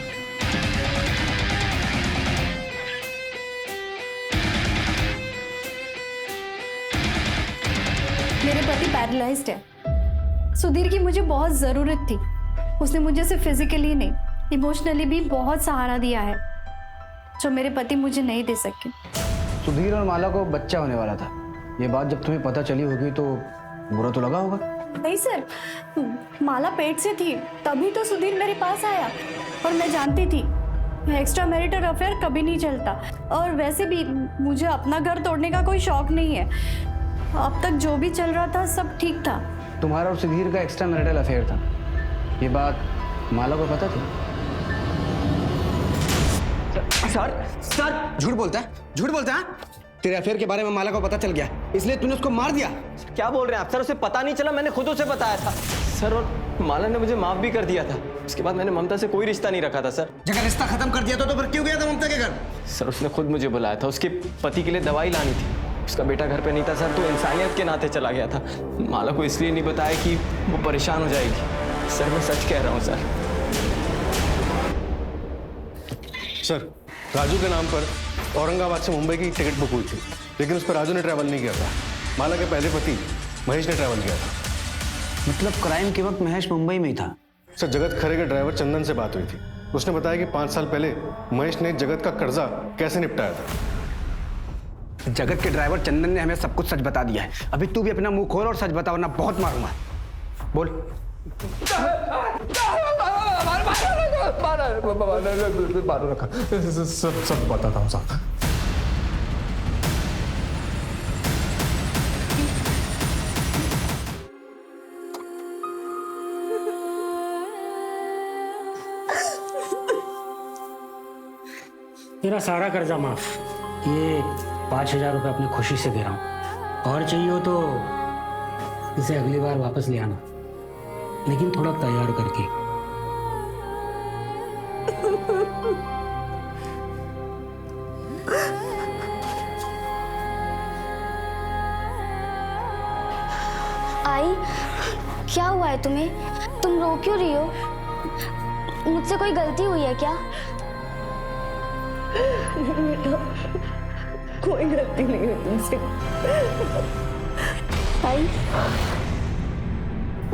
A: मेरे पति पैरालाइज्ड है। सुधीर की मुझे बहुत ज़रूरत थी। उसने मुझे सिर्फ फिजिकली नहीं, इमोशनली भी बहुत सहारा दिया है, जो मेरे पति मुझे नहीं दे सके।
W: सुधीर और माला को बच्चा होने वाला था। ये बात जब तुम्हें पता चली होगी तो बुरा तो लगा होगा?
A: नहीं सर, माला पेट से थी तभी तो सुधीर मेरे पास आया, और मैं जानती थी एक्स्ट्रा मैरिटल अफेयर कभी नहीं चलता, और वैसे भी मुझे अपना घर तोड़ने का कोई शौक नहीं है। अब तक जो भी चल रहा था सब ठीक था।
W: तुम्हारा और सुधीर का एक्स्ट्रा मैरिटल अफेयर था, ये बात माला को पता थी?
V: सर, सर झूठ बोलता है, झूठ बोलता है।
W: तेरे अफेयर के बारे में माला को पता चल गया, इसलिए तूने उसको मार दिया।
D: क्या बोल रहे हैं आप सर? उसे पता नहीं चला, मैंने खुद उसे बताया था सर, और माला ने मुझे माफ भी कर दिया था। उसके बाद मैंने ममता से कोई रिश्ता नहीं रखा था सर।
W: जगह रिश्ता खत्म कर दिया तो फिर क्यों गया था ममता के घर?
D: सर उसने खुद मुझे बुलाया था, उसके पति के लिए दवाई लानी थी, उसका बेटा घर पे नहीं था सर, तो इंसानियत के नाते चला गया था। माला को इसलिए नहीं बताया कि वो परेशान हो जाएगी। सर मैं सच कह रहा हूँ सर।
G: सर राजू के नाम पर औरंगाबाद से मुंबई की टिकट बुक हुई थी, लेकिन उस पर राजू ने ट्रैवल नहीं किया था। माला के पहले पति महेश ने ट्रैवल किया था।
W: मतलब क्राइम के वक्त महेश मुंबई में ही था?
G: सर जगत खरे के ड्राइवर चंदन से बात हुई थी, उसने बताया कि 5 साल पहले महेश ने जगत का कर्जा कैसे निपटाया था।
W: जगत के ड्राइवर चंदन ने हमें सब कुछ सच बता दिया है। अभी तू भी अपना मुंह खोल और सच बता, वरना बहुत मारूंगा। बोल।
I: सब बताता हूँ साहब।
J: तेरा सारा कर्जा माफ। ये 5,000 रुपये अपनी खुशी से दे रहा हूँ, और चाहिए हो तो इसे अगली बार वापस ले आना, लेकिन थोड़ा तैयार करके।
S: आई, क्या हुआ है तुम्हें? तुम रो क्यों रही हो? मुझसे कोई गलती हुई है क्या?
U: कोई गलती नहीं हुई तुमसे।
S: आई,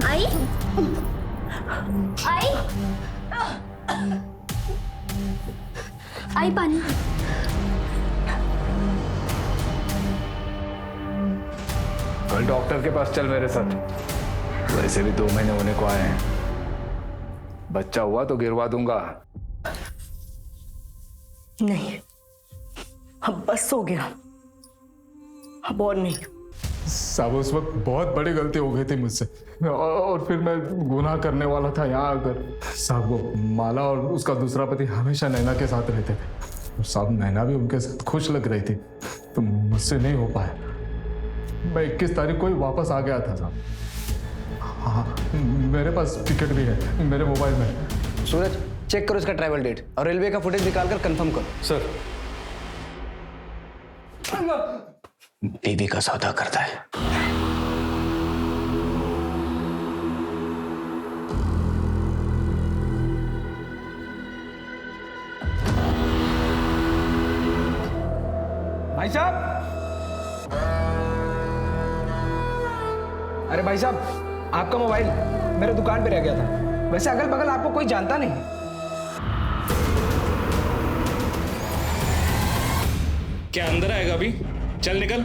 S: आई, आई, आई पानी।
T: कल डॉक्टर के पास चल मेरे साथ। वैसे भी 2 महीने होने को आए हैं, बच्चा हुआ तो गिरवा दूंगा।
U: नहीं, अब बस हो गया, अब और नहीं।
I: साहब उस वक्त बहुत बड़ी गलती हो गई थी मुझसे, और फिर मैं गुनाह करने वाला था यहाँ आकर। साहब वो माला और उसका दूसरा पति हमेशा नैना के साथ रहते थे, और साहब नैना भी उनके साथ खुश लग रही थी, तो मुझसे नहीं हो पाया। मैं 21 तारीख को ही वापस आ गया था साहब। हाँ, मेरे पास टिकट भी है मेरे मोबाइल में।
W: सूरज चेक करो इसका ट्रैवल डेट और रेलवे का फुटेज निकालकर कंफर्म करो।
G: सर
W: बीवी का सौदा करता है।
O: भाई साहब, अरे भाई साहब, आपका मोबाइल मेरे दुकान पे रह गया था। वैसे अगल बगल आपको कोई जानता नहीं।
K: क्या अंदर आएगा अभी? चल निकल।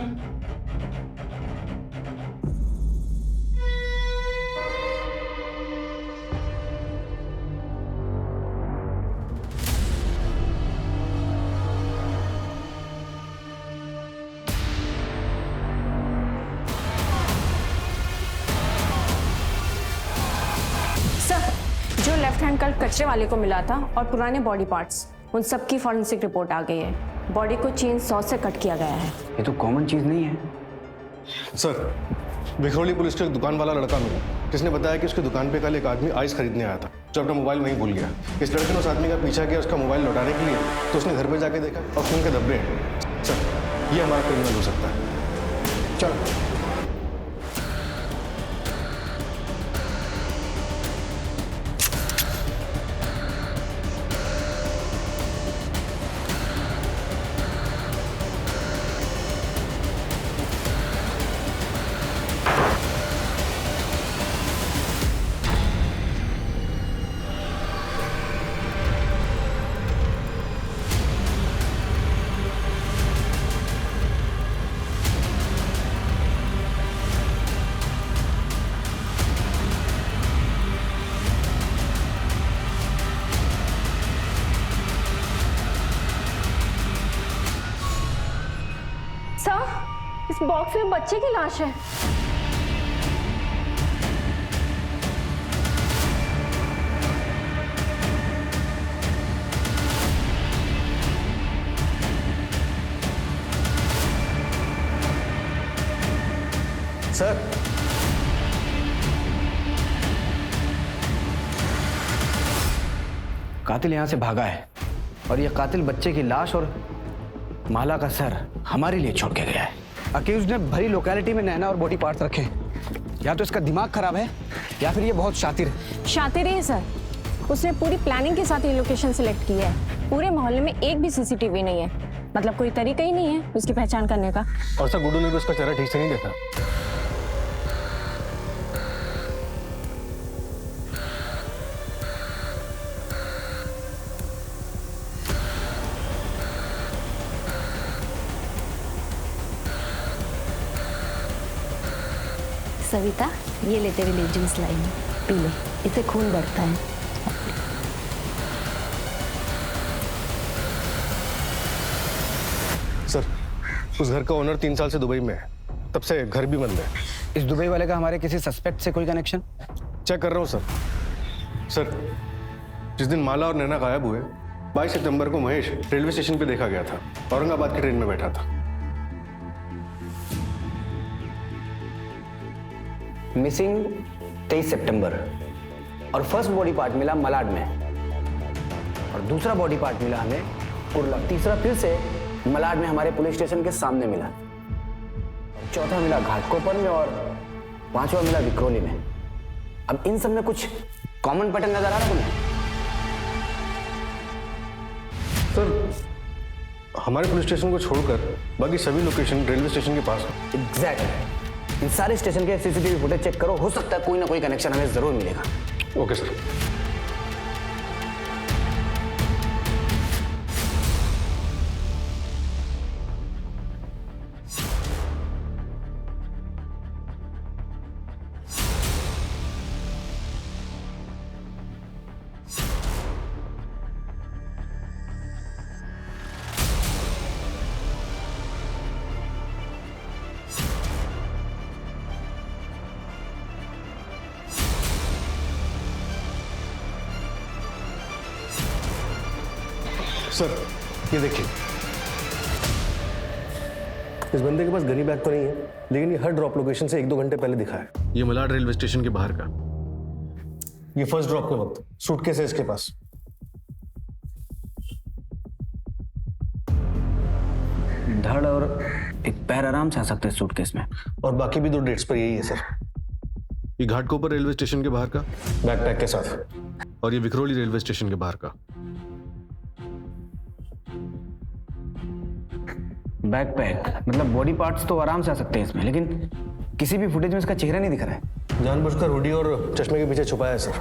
E: जो लेफ्ट हैंड कल कचरे वाले को मिला था और पुराने बॉडी पार्ट्स, उन सब की फॉरेंसिक रिपोर्ट आ गई है। बॉडी को चेन सॉ से कट किया गया है।
W: ये तो कॉमन चीज नहीं है।
G: सर विखरौली पुलिस को एक दुकान वाला लड़का मिला, जिसने बताया कि उसकी दुकान पे कल एक आदमी आइस खरीदने आया था, जो अपना मोबाइल वहीं भूल गया। इस लड़के ने उस आदमी का पीछा किया उसका मोबाइल लौटाने के लिए, तो उसने घर पे जाके देखा और खून के धब्बे हैं। सर ये हमारा क्रिमिनल हो सकता है। चलो।
E: इस बॉक्स में बच्चे की लाश है।
V: कातिल यहाँ से भागा है और ये कातिल बच्चे की लाश और माला का सर हमारे लिए छोड़ के गया है। अक्यूज्ड ने भरी लोकेलिटी में नैना और बॉडी पार्ट्स रखे। या तो इसका दिमाग खराब है या फिर ये बहुत शातिर है।
E: शातिर ही है सर, उसने पूरी प्लानिंग के साथ ये लोकेशन सिलेक्ट की है। पूरे मोहल्ले में एक भी सीसीटीवी नहीं है, मतलब कोई तरीका ही नहीं है उसकी पहचान करने का।
G: और सर गुड्डू ने भी उसका चेहरा ठीक से नहीं देखा।
B: सविता, ये ले तेरे लिए जूस लाई हूं, पी ले, इससे खून बढ़ता है।
G: सर उस घर का ओनर 3 साल से दुबई में है, तब से घर भी बंद है।
V: इस दुबई वाले का हमारे किसी सस्पेक्ट से कोई कनेक्शन?
G: चेक कर रहा हूँ सर। सर जिस दिन माला और नैना गायब हुए 22 सितंबर को महेश रेलवे स्टेशन पे देखा गया था, औरंगाबाद की ट्रेन में बैठा था।
V: मिसिंग 23 सितंबर और फर्स्ट बॉडी पार्ट मिला मलाड में और दूसरा बॉडी पार्ट मिला हमें कुर्ला। तीसरा फिर से मलाड में हमारे पुलिस स्टेशन के सामने मिला। चौथा मिला घाटकोपर में और 5वां मिला विक्रोली में। अब इन सब में कुछ कॉमन पैटर्न नजर आ रहा है तुम्हें?
G: सर हमारे पुलिस स्टेशन को छोड़कर बाकी सभी लोकेशन रेलवे स्टेशन के पास है।
V: एग्जैक्टली। इन सारे स्टेशन के सीसीटीवी फुटेज चेक करो, हो सकता है कोई ना कोई कनेक्शन हमें जरूर मिलेगा।
G: Okay sir. सर ये देखिए, इस बंदे के पास गनी बैग तो नहीं है, लेकिन ये हर ड्रॉप लोकेशन से 1-2 घंटे पहले दिखा है। ये मलाड रेलवे स्टेशन के बाहर का। ये फर्स्ट ड्रॉप के वक्त सूटकेस है इसके पास।
V: धड़ और एक पैर आराम से आ सकते हैं सूटकेस में।
G: और बाकी भी 2 डेट्स पर यही है सर। ये घाटकोपर रेलवे स्टेशन के बाहर का बैकपैक के साथ, और ये विक्रोली रेलवे स्टेशन के बाहर का
V: बैकपैक। मतलब बॉडी पार्ट्स तो आराम से आ सकते हैं इसमें, लेकिन किसी भी फुटेज में इसका चेहरा नहीं दिख रहा है।
G: जानबूझकर हुडी और चश्मे के पीछे छुपाया है सर।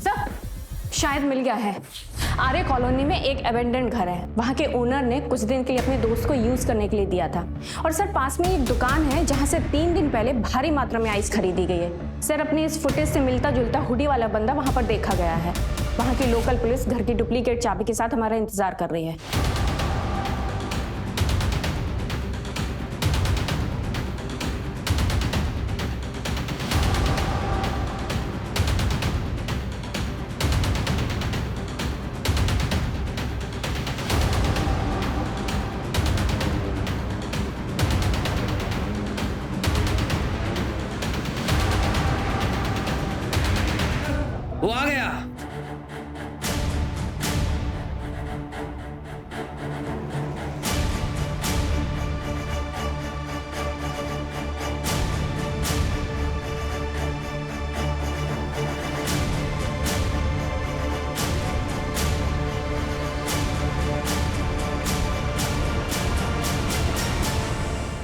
E: सर शायद मिल गया है। आर्य कॉलोनी में एक एबेंडेंट घर है, वहाँ के ओनर ने कुछ दिन के लिए अपने दोस्त को यूज करने के लिए दिया था। और सर पास में एक दुकान है जहाँ से 3 दिन पहले भारी मात्रा में आइस खरीदी गई है। सर अपनी इस फुटेज से मिलता जुलता हुडी वाला बंदा वहाँ पर देखा गया है। वहाँ की लोकल पुलिस घर की डुप्लीकेट चाबी के साथ हमारा इंतजार कर रही है।
O: वो आ गया।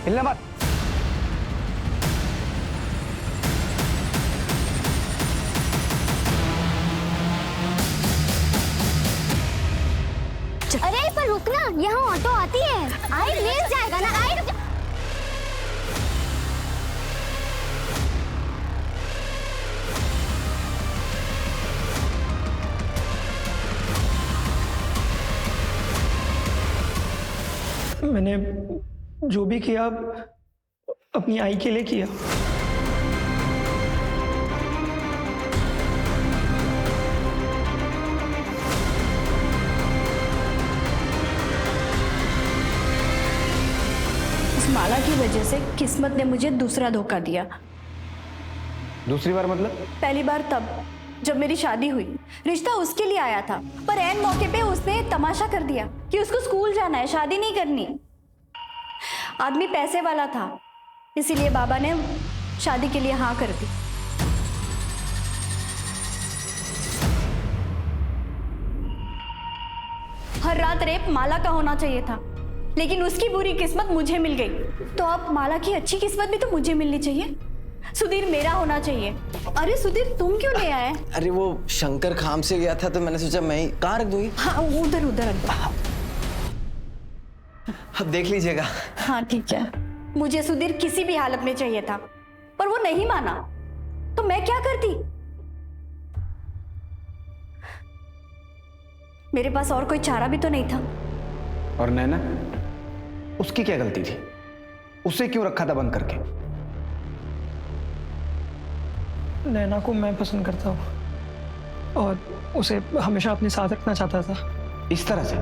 V: हिलना मत।
S: अरे पर रुकना, यहाँ ऑटो आती है। आई मिल जाएगा ना। आई रुक।
R: मैंने जो भी किया अपनी आई के लिए किया।
B: इस माला की वजह से किस्मत ने मुझे दूसरा धोखा दिया।
V: दूसरी बार मतलब?
B: पहली बार तब
F: जब मेरी शादी हुई रिश्ता उसके लिए आया था, पर ऐन मौके पे उसने तमाशा कर दिया कि उसको स्कूल जाना है, शादी नहीं करनी। आदमी पैसे वाला था, इसीलिए बाबा ने शादी के लिए हाँ कर दी। हर रात रेप माला का होना चाहिए था, लेकिन उसकी बुरी किस्मत मुझे मिल गई। तो अब माला की अच्छी किस्मत भी तो मुझे मिलनी चाहिए। सुधीर मेरा होना चाहिए। अरे सुधीर तुम क्यों ले आए?
P: अरे वो शंकर खाम से गया था तो मैंने सोचा मैं ही कहाँ रख दूंगी।
F: हाँ उधर उधर रख दो।
P: अब देख लीजिएगा।
F: हाँ ठीक है। मुझे सुधीर किसी भी हालत में चाहिए था, पर वो नहीं माना, तो मैं क्या करती? मेरे पास और कोई चारा भी तो नहीं था।
V: और नैना, उसकी क्या गलती थी? उसे क्यों रखा था बंद करके?
R: नैना को मैं पसंद करता हूँ और उसे हमेशा अपने साथ रखना चाहता था।
V: इस तरह से?